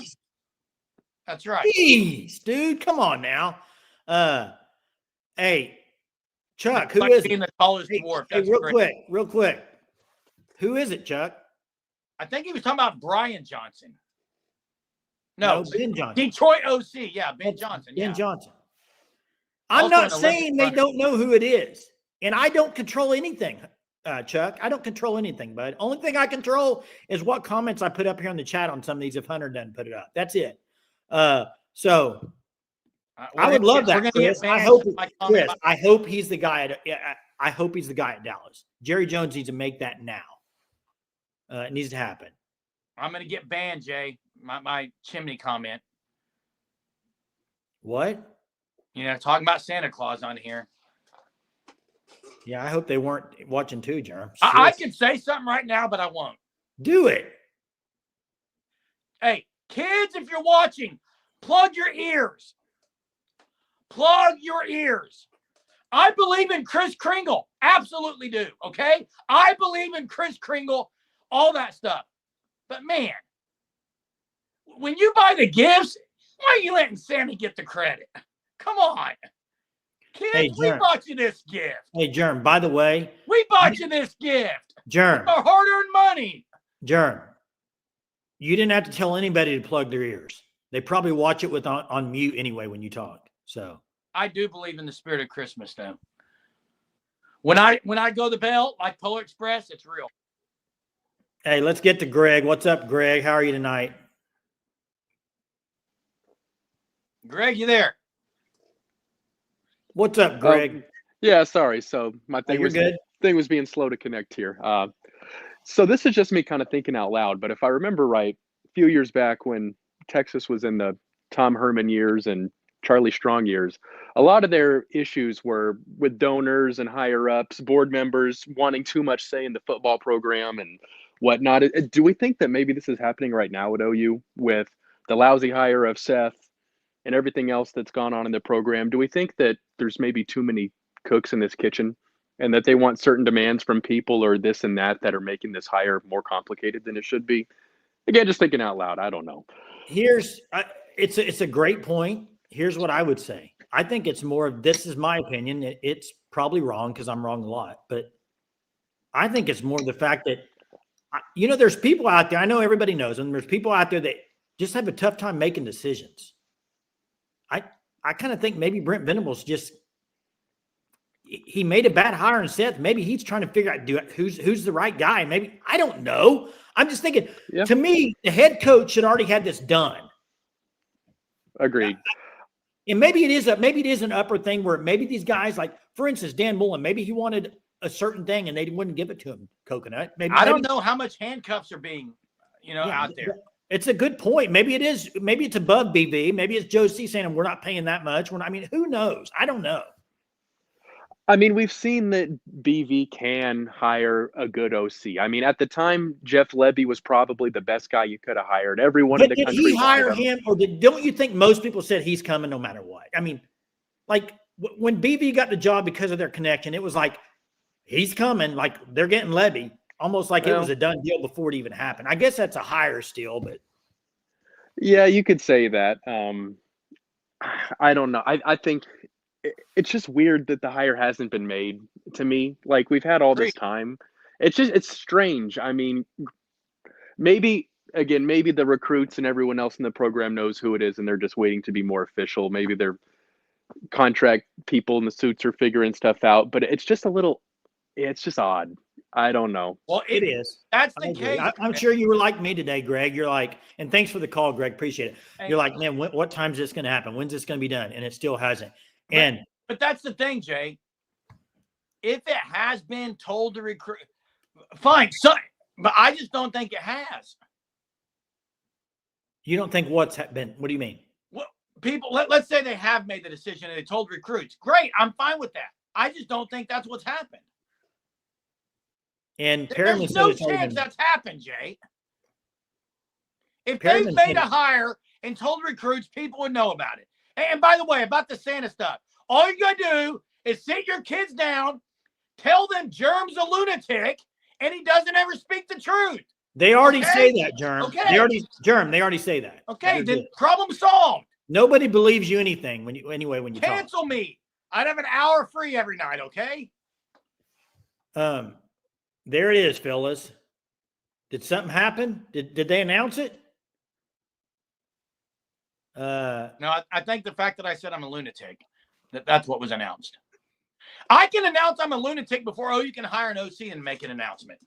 That's right. Jeez, dude. Come on now. Hey, Chuck, who is it? The tallest dwarf. Hey, real quick. Who is it, Chuck? I think he was talking about Brian Johnson. No, Ben Johnson. Detroit OC. Yeah, Ben Johnson. Ben Johnson. I'm not saying they don't know who it is. And I don't control anything, Chuck. I don't control anything, bud. Only thing I control is what comments I put up here in the chat on some of these if Hunter doesn't put it up. That's it. So I would love that, Chris. I hope he's the guy. I hope he's the guy at Dallas. Jerry Jones needs to make that now. It needs to happen. I'm going to get banned, Jay. My chimney comment. What? Talking about Santa Claus on here. Yeah, I hope they weren't watching too, Jerm. I can say something right now, but I won't. Do it. Hey, kids, if you're watching, plug your ears. Plug your ears. I believe in Kris Kringle. Absolutely do, okay? I believe in Kris Kringle, all that stuff. But, man, when you buy the gifts, why are you letting Santa get the credit? Come on. Kids, we bought you this gift. Hey, Germ, by the way. We bought you this gift. Germ. Our hard-earned money. Germ, you didn't have to tell anybody to plug their ears. They probably watch it on mute anyway when you talk. So I do believe in the spirit of Christmas, though. When I go the bell, like Polar Express, it's real. Hey, let's get to Greg. What's up, Greg? How are you tonight? Greg, you there? What's up, Greg? Yeah, sorry. So my thing was being slow to connect here. So this is just me kind of thinking out loud. But if I remember right, a few years back when Texas was in the Tom Herman years and Charlie Strong years, a lot of their issues were with donors and higher ups, board members wanting too much say in the football program and whatnot. Do we think that maybe this is happening right now at OU with the lousy hire of Seth and everything else that's gone on in the program, do we think that there's maybe too many cooks in this kitchen and that they want certain demands from people or this and that are making this hire more complicated than it should be? Again, just thinking out loud. I don't know. It's a great point. Here's what I would say. I think it's more of, this is my opinion. It's probably wrong because I'm wrong a lot, but I think it's more the fact that, there's people out there, I know everybody knows them. There's people out there that just have a tough time making decisions. I kind of think maybe Brent Venables he made a bad hire in Seth. Maybe he's trying to figure out who's the right guy. Maybe, I don't know. I'm just thinking, to me, the head coach should already had this done. Agreed. And maybe it is an upper thing where maybe these guys, like, for instance, Dan Mullen, maybe he wanted a certain thing and they wouldn't give it to him, Coconut. I don't know how much handcuffs are being, out there. It's a good point. Maybe it's above BV. Maybe it's Joe C saying we're not paying that much. Who knows? I don't know. I mean, we've seen that BV can hire a good OC. I mean, at the time, Jeff Lebby was probably the best guy you could have hired. Everyone in the country. Did he hire him, or don't you think most people said he's coming no matter what? I mean, like when BV got the job because of their connection, it was like he's coming. Like they're getting Lebby, almost like it was a done deal before it even happened. I guess that's a hire still, but yeah, you could say that. I don't know. I think it's just weird that the hire hasn't been made to me. Like we've had all this time. It's strange. I mean, maybe the recruits and everyone else in the program knows who it is and they're just waiting to be more official. Maybe their contract people in the suits are figuring stuff out, but it's just just odd. I don't know. Well, it is. That's the case. I'm sure you were like me today, Greg. You're like, and thanks for the call, Greg. Appreciate it. You're like, man, what time is this going to happen? When's this going to be done? And it still hasn't. But that's the thing, Jay. If it has been told to recruit, fine. But I just don't think it has. You don't think what's been? What do you mean? Well, people, let's say they have made the decision and they told recruits. Great, I'm fine with that. I just don't think that's what's happened. And there's no chance that's happened, Jay. If they've made a hire and told recruits, people would know about it. And by the way, about the Santa stuff, all you gotta do is sit your kids down, tell them Germ's a lunatic, and he doesn't ever speak the truth. They already say that, Germ. Okay. They already say that. Okay, then problem solved. Nobody believes you anything when you cancel talk. Me. I'd have an hour free every night, okay? There it is, fellas. Did something happen? Did they announce it? No, I think the fact that I said I'm a lunatic, that's what was announced. I can announce I'm a lunatic before you can hire an OC and make an announcement.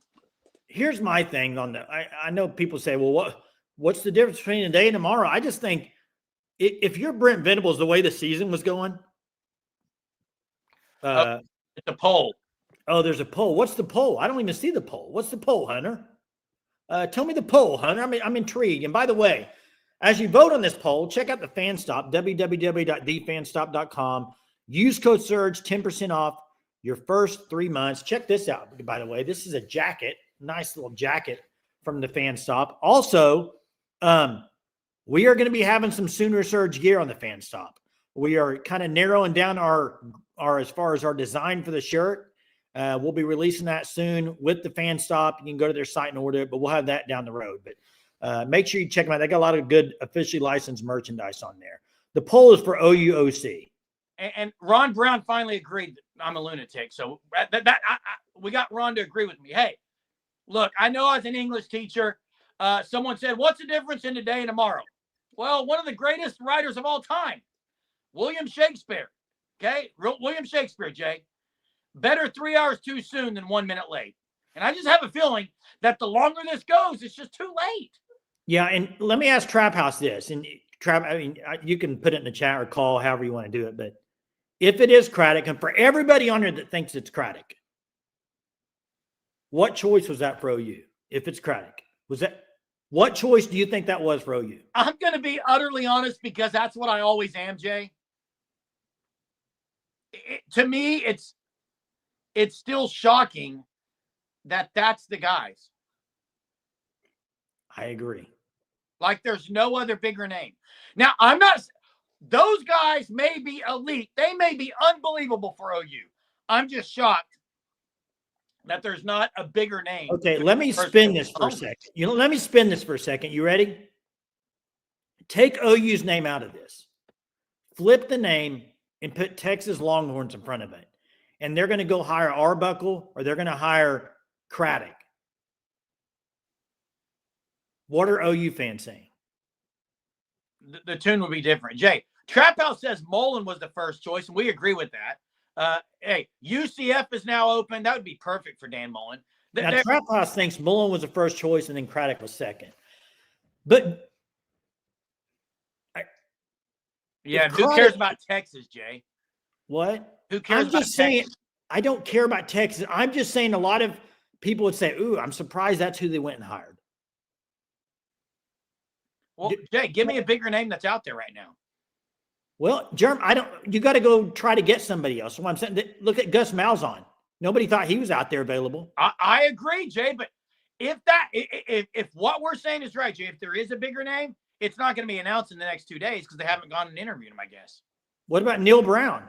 Here's my thing on I know people say, well, what's the difference between today and tomorrow? I just think if you're Brent Venables, the way the season was going, it's a poll. Oh, there's a poll. What's the poll? I don't even see the poll. What's the poll, Hunter? Tell me the poll, Hunter. I'm intrigued. And by the way, as you vote on this poll, check out the FanStop, www.thefanstop.com. Use code SURGE, 10% off your first 3 months. Check this out, by the way. This is a jacket, nice little jacket from the FanStop. Also, we are going to be having some Sooner Surge gear on the FanStop. We are kind of narrowing down our as far as our design for the shirt. We'll be releasing that soon with the FanStop. You can go to their site and order it, but we'll have that down the road. But make sure you check them out. They got a lot of good officially licensed merchandise on there. The poll is for OUOC. And Ron Brown finally agreed that I'm a lunatic. So we got Ron to agree with me. Hey, look, I know as an English teacher, someone said, what's the difference in today and tomorrow? Well, one of the greatest writers of all time, William Shakespeare. Okay? William Shakespeare, Jay. Better 3 hours too soon than 1 minute late. And I just have a feeling that the longer this goes, it's just too late. Yeah, and let me ask Trap House this. And Trap, I mean, you can put it in the chat or call, however you want to do it. But if it is Craddock, and for everybody on here that thinks it's Craddock, what choice was that for OU? If it's Craddock, what choice do you think that was for OU? I'm going to be utterly honest because that's what I always am, Jay. To me, it's still shocking that that's the guys. I agree. Like there's no other bigger name. Now, I'm not – those guys may be elite. They may be unbelievable for OU. I'm just shocked that there's not a bigger name. Okay, let me spin this for a second. Let me spin this for a second. You ready? Take OU's name out of this. Flip the name and put Texas Longhorns in front of it. And they're going to go hire Arbuckle or they're going to hire Craddock. What are OU fans saying? The tune would be different. Jay, Trap House says Mullen was the first choice, and we agree with that. Hey, UCF is now open. That would be perfect for Dan Mullen. Now, Trap House thinks Mullen was the first choice and then Craddock was second. But who cares about Texas, Jay? What? Who cares I'm just about saying, Texas? I don't care about Texas. I'm just saying a lot of people would say, ooh, I'm surprised that's who they went and hired. Well, Jay, give me a bigger name that's out there right now. Well, Jerm, you got to go try to get somebody else. So I'm saying, look at Gus Malzahn. Nobody thought he was out there available. I agree, Jay, but if what we're saying is right, Jay, if there is a bigger name, it's not going to be announced in the next 2 days because they haven't gone and interviewed him, I guess. What about Neil Brown?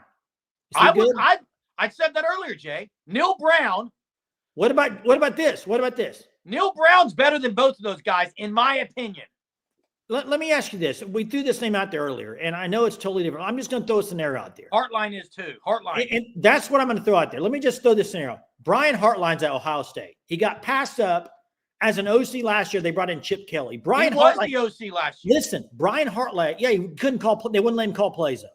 I said that earlier, Jay. Neil Brown. What about this? What about this? Neil Brown's better than both of those guys, in my opinion. Let me ask you this. We threw this name out there earlier, and I know it's totally different. I'm just going to throw a scenario out there. Hartline is too. Hartline. And that's what I'm going to throw out there. Let me just throw this scenario. Brian Hartline's at Ohio State. He got passed up as an OC last year. They brought in Chip Kelly. Brian was Hartline, the OC last year. Listen, Brian Hartline, he couldn't call. They wouldn't let him call plays, though.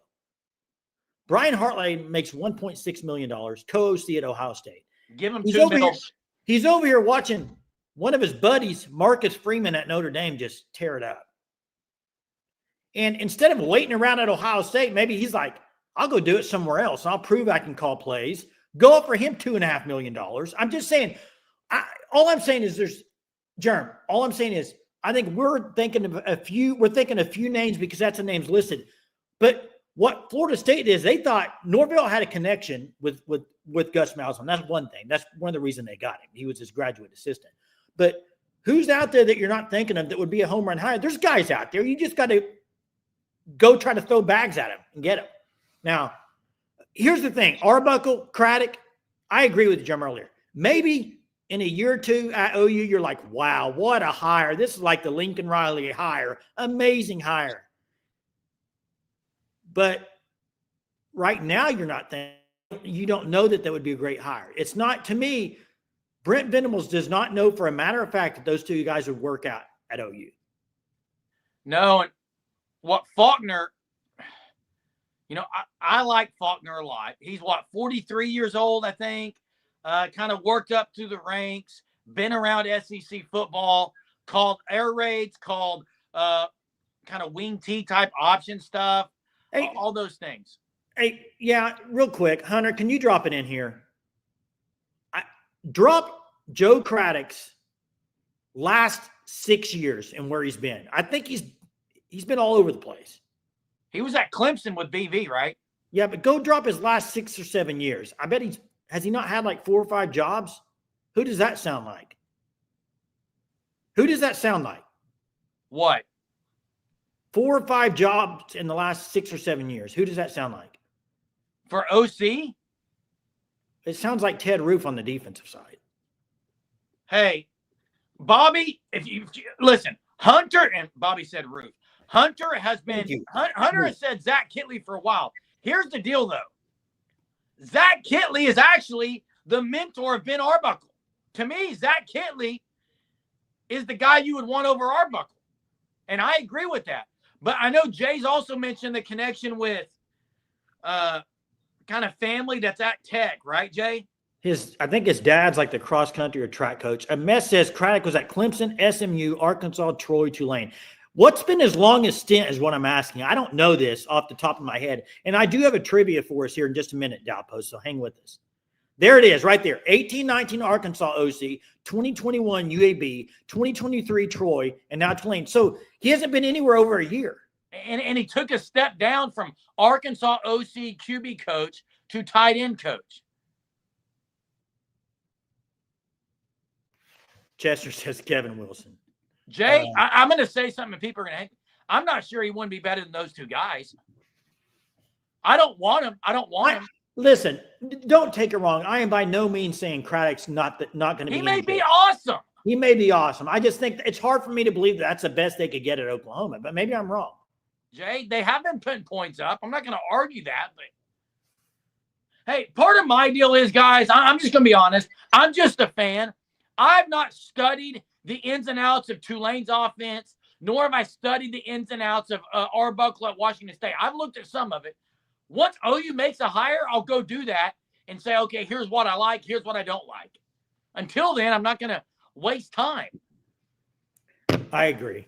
Brian Hartline makes $1.6 million, co-OC at Ohio State. Give him $2 million. He's over here watching one of his buddies, Marcus Freeman at Notre Dame, just tear it up. And instead of waiting around at Ohio State, maybe he's like, I'll go do it somewhere else. I'll prove I can call plays. Go up for him $2.5 million. I'm just saying, all I'm saying is I think we're thinking of a few names because that's the names listed. But what Florida State is, they thought Norvell had a connection with Gus Malzahn. That's one thing. That's one of the reasons they got him. He was his graduate assistant. But who's out there that you're not thinking of that would be a home run hire? There's guys out there. You just got to go try to throw bags at him and get him. Now, here's the thing. Arbuckle, Craddock, I agree with Jim earlier. Maybe in a year or two at OU, you're like, wow, what a hire. This is like the Lincoln Riley hire. Amazing hire. But right now, you're not thinking, you don't know that would be a great hire. It's not, to me, Brent Venables does not know for a matter of fact that those two guys would work out at OU. No, and what Faulkner, I like Faulkner a lot. He's 43 years old, I think. Kind of worked up through the ranks, been around SEC football, called air raids, called kind of wing T type option stuff, all those things. Hey, yeah, real quick, Hunter, can you drop it in here? Drop Joe Craddock's last 6 years and where he's been. I think he's been all over the place. He was at Clemson with BV, right? Yeah, but go drop his last 6 or 7 years. I bet has he not had like 4 or 5 jobs? Who does that sound like? Who does that sound like? What? 4 or 5 jobs in the last 6 or 7 years. Who does that sound like? For OC? It sounds like Ted Roof on the defensive side. Hey, Bobby, if you listen, Hunter, and Bobby said Roof. Hunter has said Zach Kitley for a while. Here's the deal, though. Zach Kitley is actually the mentor of Ben Arbuckle. To me, Zach Kitley is the guy you would want over Arbuckle. And I agree with that. But I know Jay's also mentioned the connection with kind of family that's at Tech, right, Jay? I think his dad's like the cross country or track coach. A mess says Craddock was at Clemson, SMU, Arkansas, Troy, Tulane. What's been his longest stint is what I'm asking. I don't know this off the top of my head. And I do have a trivia for us here in just a minute, Dowpost, so hang with us. There it is right there. 18-19 Arkansas OC, 2021 UAB, 2023 Troy, and now Tulane. So he hasn't been anywhere over a year. And he took a step down from Arkansas OC QB coach to tight end coach. Chester says Kevin Wilson. Jay, I'm going to say something, and people are going to. I'm not sure he wouldn't be better than those two guys. I don't want him. Listen, don't take it wrong. I am by no means saying Craddock's not going to be. He may be awesome. He may be awesome. I just think it's hard for me to believe that's the best they could get at Oklahoma, but maybe I'm wrong. Jay, they have been putting points up. I'm not going to argue that, but hey, part of my deal is, guys, I'm just going to be honest. I'm just a fan. I've not studied the ins and outs of Tulane's offense, nor have I studied the ins and outs of Arbuckle at Washington State. I've looked at some of it. Once OU makes a hire, I'll go do that and say, okay, here's what I like, here's what I don't like. Until then, I'm not going to waste time. I agree.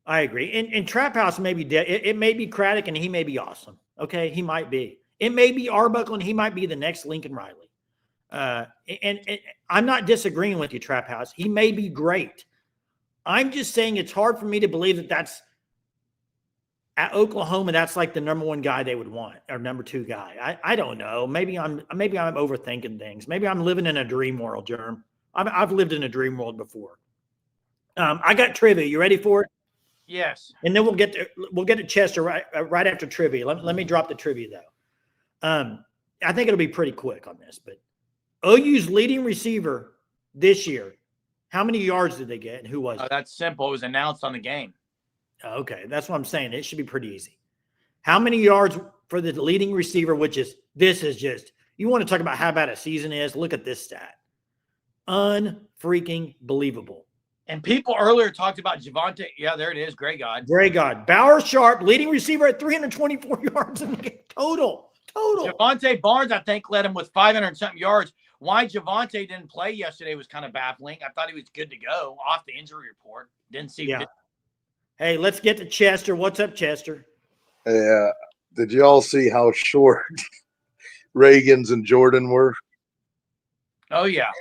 And Trap House may be dead. It may be Craddock, and he may be awesome. Okay, he might be. It may be Arbuckle, and he might be the next Lincoln Riley. And I'm not disagreeing with you, Trap House. He may be great. I'm just saying it's hard for me to believe that that's at Oklahoma. That's like the number one guy they would want, or number two guy. I don't know. Maybe I'm overthinking things. Maybe I'm living in a dream world, Jerm. I've lived in a dream world before. I got trivia. You ready for it? Yes. And then we'll get to Chester right after trivia. Let me drop the trivia though. I think it'll be pretty quick on this, but OU's leading receiver this year, how many yards did they get, and who was it? That's simple. It was announced on the game. Okay, that's what I'm saying. It should be pretty easy. How many yards for the leading receiver, this is just, you want to talk about how bad a season is? Look at this stat. Unfreaking believable. And people earlier talked about Javonte. Yeah, there it is. Gray God. Bauer Sharp, leading receiver at 324 yards in the game. Total. Javonte Barnes, I think, led him with 500-something yards. Why Javonte didn't play yesterday was kind of baffling. I thought he was good to go off the injury report. Didn't see. Yeah. Hey, let's get to Chester. What's up, Chester? Yeah. Did you all see how short Reagan's and Jordan were? Oh yeah.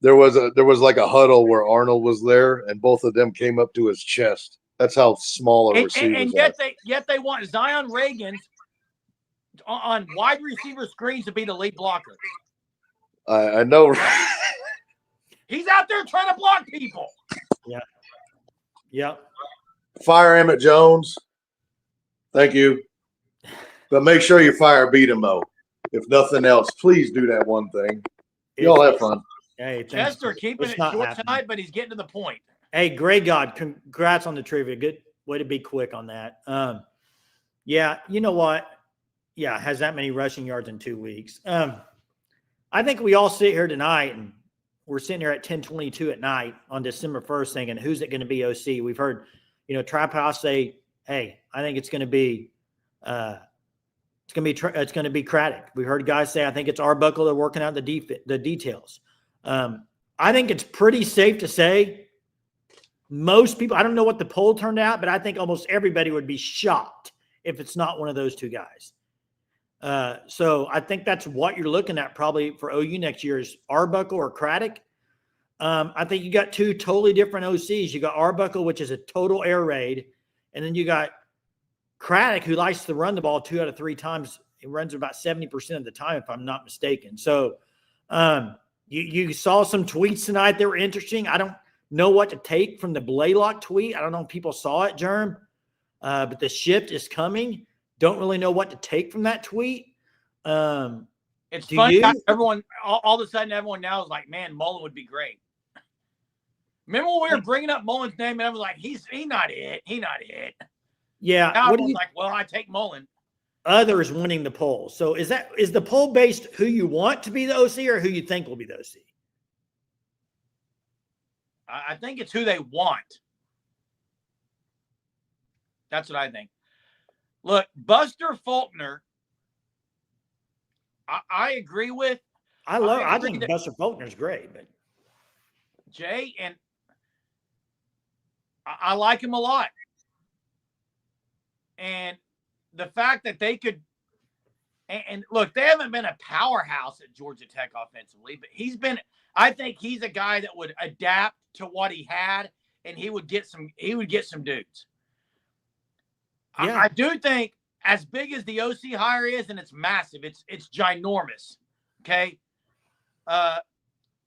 There was like a huddle where Arnold was there, and both of them came up to his chest. That's how small a receiver. And yet they want Zion Reagan on wide receiver screens to be the lead blocker. I know. He's out there trying to block people. Yeah. Fire Emmett Jones. Thank you. But make sure you fire Beat him, though. If nothing else, please do that one thing. Y'all have fun. Hey, Chester keeping it short tonight, but he's getting to the point. Hey, Gray God, congrats on the trivia. Good way to be quick on that. Yeah, you know what? Yeah, has that many rushing yards in 2 weeks. I think we all sit here tonight, and we're sitting here at 10:22 at night on December 1st thinking, who's it going to be OC? We've heard, Trap House say, hey, I think it's going to be it's going to be Craddock. We heard guys say, I think it's Arbuckle. They're working out the details. I think it's pretty safe to say most people, I don't know what the poll turned out, but I think almost everybody would be shocked if it's not one of those two guys. So I think that's what you're looking at probably for OU next year is Arbuckle or Craddock. I think you got two totally different OCs. You got Arbuckle, which is a total air raid, and then you got Craddock, who likes to run the ball 2 out of 3 times. He runs about 70% of the time, if I'm not mistaken. So you saw some tweets tonight that were interesting. I don't know what to take from the Blaylock tweet. I don't know if people saw it, Germ, but the shift is coming. Don't really know what to take from that tweet. It's funny how everyone, all of a sudden, everyone now is like, man, Mullen would be great. Remember when we were bringing up Mullen's name, and I was like, he's not it. He's not it. Yeah. Now everyone's like, well, I take Mullen. Others winning the poll. So is the poll based who you want to be the OC or who you think will be the OC? I think it's who they want. That's what I think. Look, Buster Faulkner, I agree with. I think Buster Faulkner's great, but Jay, and I like him a lot. And the fact that they could, and look, they haven't been a powerhouse at Georgia Tech offensively, but I think he's a guy that would adapt to what he had, and he would get some dudes. Yeah. I do think as big as the OC hire is, and it's massive, it's ginormous. Okay.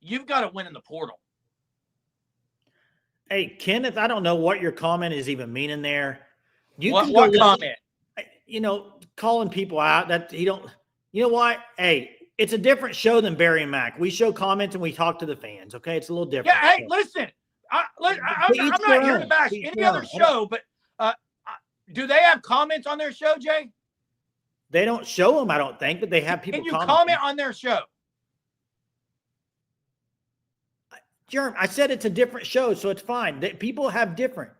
You've got to win in the portal. Hey, Kenneth, I don't know what your comment is even meaning there. What comment? Calling people out that you don't. You know what? Hey, it's a different show than Barry and Mac. We show comments and we talk to the fans. Okay, it's a little different. Yeah. Hey, listen. I'm not here to bash any other show, but do they have comments on their show, Jay? They don't show them, I don't think, but they have people. Can you comment on their show? Jerm, I said it's a different show, so it's fine. People have different.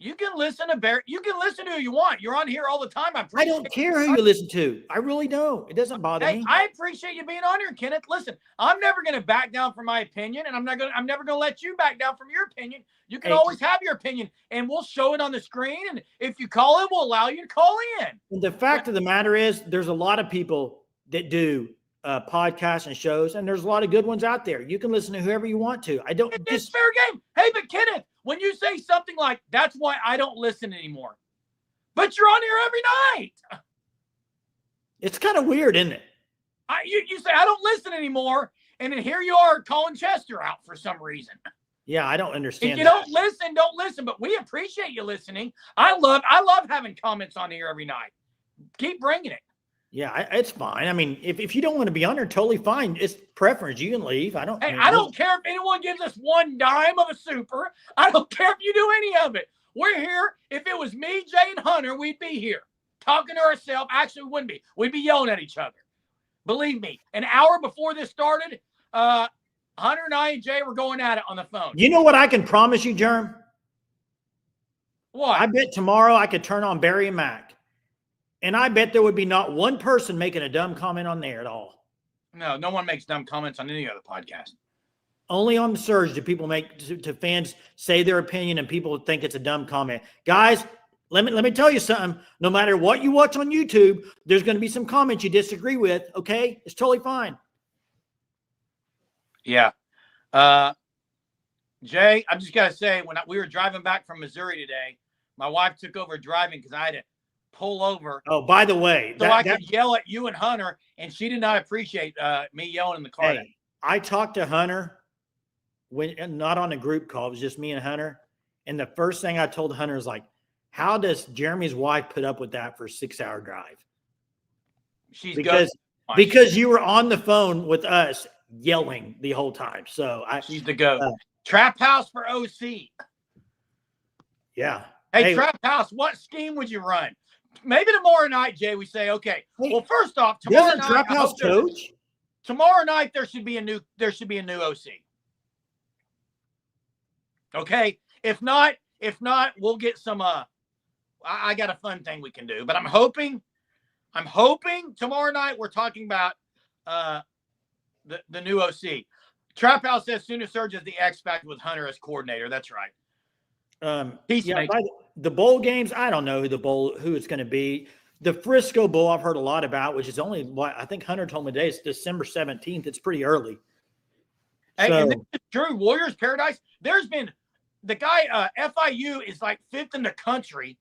You can listen to Barry. You can listen to who you want. You're on here all the time. I don't care who you listen to. I really don't. It doesn't bother me. I appreciate you being on here, Kenneth. Listen, I'm never going to back down from my opinion, and I'm never going to let you back down from your opinion. You can always have your opinion, and we'll show it on the screen. And if you call in, we'll allow you to call in. And the fact of the matter is, there's a lot of people that do podcasts and shows, and there's a lot of good ones out there. You can listen to whoever you want to. It's fair game. Hey, but Kenneth, when you say something like, that's why I don't listen anymore, but you're on here every night. It's kind of weird, isn't it? You say, I don't listen anymore, and then here you are calling Chester out for some reason. Yeah, I don't understand. If you don't listen, but we appreciate you listening. I love having comments on here every night. Keep bringing it. Yeah, it's fine. I mean, if you don't want to be on there, totally fine. It's preference. You can leave. I don't care if anyone gives us one dime of a super. I don't care if you do any of it. We're here. If it was me, Jay, and Hunter, we'd be here talking to ourselves. Actually, we wouldn't be. We'd be yelling at each other. Believe me, an hour before this started, Hunter and I and Jay were going at it on the phone. You know what I can promise you, Jerm? What? I bet tomorrow I could turn on Barry and Mac. And I bet there would be not one person making a dumb comment on there at all. No one makes dumb comments on any other podcast. Only on the Surge do people make to fans say their opinion and people think it's a dumb comment. Guys, let me tell you something. No matter what you watch on YouTube, there's going to be some comments you disagree with, okay? It's totally fine. Yeah. Jay, I just got to say, when we were driving back from Missouri today, my wife took over driving because I had to pull over. Oh, by the way, so I could yell at you and Hunter, and she did not appreciate me yelling in the car. Hey, I talked to Hunter not on a group call. It was just me and Hunter. And the first thing I told Hunter is like, how does Jeremy's wife put up with that for a 6-hour drive? Because you were on the phone with us yelling the whole time. So she's the goat. Trap House for OC. Yeah. Hey, Trap House, what scheme would you run? Maybe tomorrow night, Jay, we say, okay. Well, first off, tomorrow night, Trap House coach? Tomorrow night there should be a new OC. Okay. If not, we'll get some. I got a fun thing we can do, but I'm hoping tomorrow night we're talking about the new OC. Trap House says Sooner Surge is the X Factor with Hunter as coordinator. That's right. The bowl games, I don't know who it's going to be. The Frisco Bowl I've heard a lot about, which is only I think Hunter told me today it's December 17th. It's pretty early. Hey, and this is true. Warriors Paradise. There's been the guy FIU is like 5th in the country.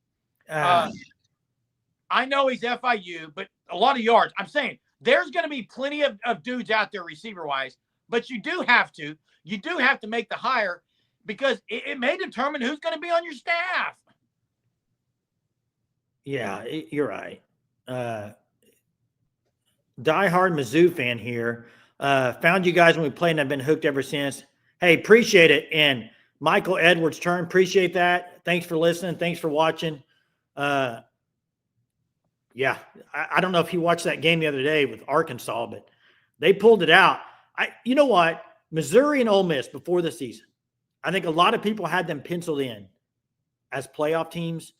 I know he's FIU, but a lot of yards. I'm saying there's going to be plenty of dudes out there receiver wise, but you do have to make the hire because it may determine who's going to be on your staff. Yeah, you're right. Diehard Mizzou fan here. Found you guys when we played and I've been hooked ever since. Hey, appreciate it. And Michael Edwards' turn. Appreciate that. Thanks for listening. Thanks for watching. I don't know if you watched that game the other day with Arkansas, but they pulled it out. You know what? Missouri and Ole Miss before the season, I think a lot of people had them penciled in as playoff teams.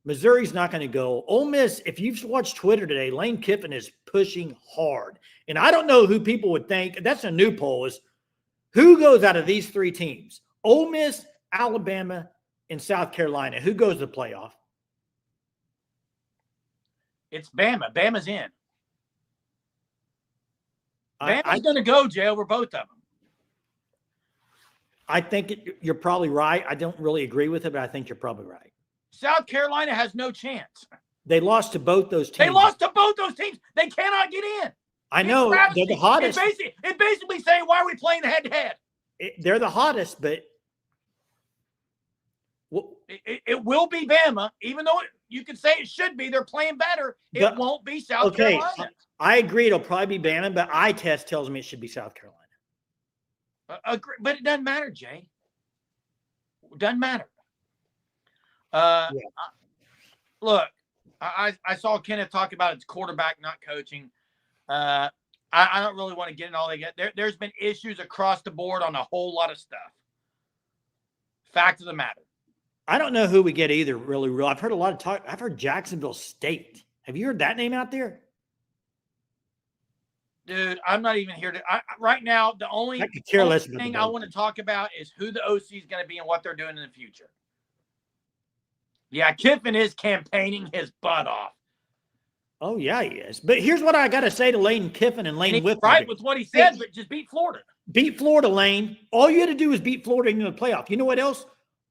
Missouri's not going to go. Ole Miss, if you've watched Twitter today, Lane Kiffin is pushing hard. And I don't know who people would think. That's a new poll is who goes out of these three teams? Ole Miss, Alabama, and South Carolina. Who goes to the playoff? It's Bama. Bama's in. Bama's going to go, Jay, over both of them. I think you're probably right. I don't really agree with it, but I think you're probably right. South Carolina has no chance. They lost to both those teams. They cannot get in. I know. They're the hottest. It's basically saying, why are we playing the head-to-head? They're the hottest, but Well, it will be Bama, even though you could say it should be. They're playing better. It won't be South Carolina. I agree. It'll probably be Bama, but eye test tells me it should be South Carolina. But it doesn't matter, Jay. It doesn't matter. Look, I saw Kenneth talk about his quarterback not coaching. I don't really want to get in all that. There's been issues across the board on a whole lot of stuff. Fact of the matter. I don't know who we get either, really real. I've heard a lot of talk. I've heard Jacksonville State. Have you heard that name out there? Dude, I'm not even here to right now. The only thing I want to talk about is who the OC is going to be and what they're doing in the future. Yeah, Kiffin is campaigning his butt off. Oh, yeah, he is. But here's what I got to say to Lane Kiffin and Lane Whitmer. Right with what he said, but just beat Florida. Beat Florida, Lane. All you had to do is beat Florida into the playoff. You know what else?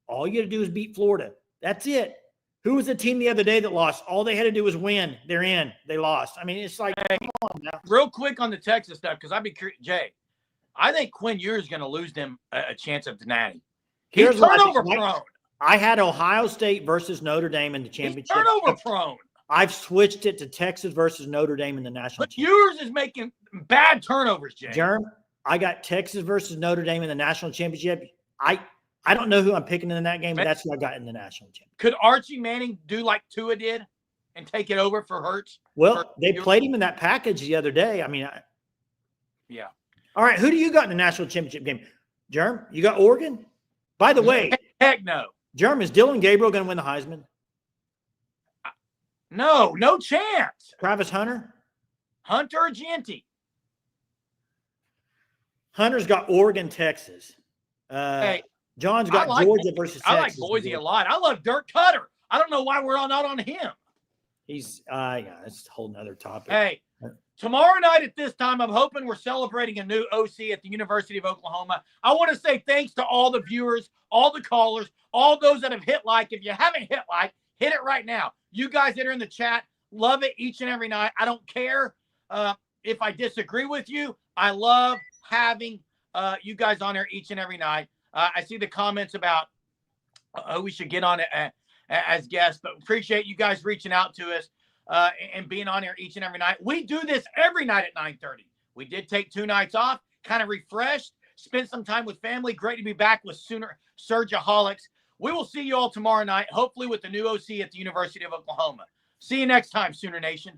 All you had to do is beat Florida. That's it. Who was the team the other day that lost? All they had to do was win. They're in. They lost. I mean, it's like, come on now. Real quick on the Texas stuff, because I'd be curious, Jay. I think Quinn Ewers is going to lose them a chance of the Natty. He's turnover prone. I had Ohio State versus Notre Dame in the championship. He's turnover prone. I've switched it to Texas versus Notre Dame in the national championship. But Ewers is making bad turnovers, Jay. Jerm, I got Texas versus Notre Dame in the national championship. I don't know who I'm picking in that game, but that's who I got in the national championship. Could Archie Manning do like Tua did and take it over for Hurts? Well, they played him in that package the other day. I mean, yeah. All right, who do you got in the national championship game? Jerm, you got Oregon? By the way, heck no. Jerm, is Dylan Gabriel going to win the Heisman? No chance. Travis Hunter? Hunter or Genty? Hunter's got Oregon, Texas. Hey, John's got Georgia versus Texas. I like Boise a lot. I love Dirk Cutter. I don't know why we're not on him. He's it's a whole nother topic. Hey, tomorrow night at this time, I'm hoping we're celebrating a new OC at the University of Oklahoma. I want to say thanks to all the viewers, all the callers, all those that have hit like. If you haven't hit like, hit it right now. You guys that are in the chat, love it each and every night. I don't care if I disagree with you. I love having you guys on there each and every night. I see the comments about we should get on it as guests, but appreciate you guys reaching out to us and being on here each and every night. We do this every night at 9:30. We did take 2 nights off, kind of refreshed, spent some time with family. Great to be back with Sooner Surgeaholics. We will see you all tomorrow night, hopefully with the new OC at the University of Oklahoma. See you next time, Sooner Nation.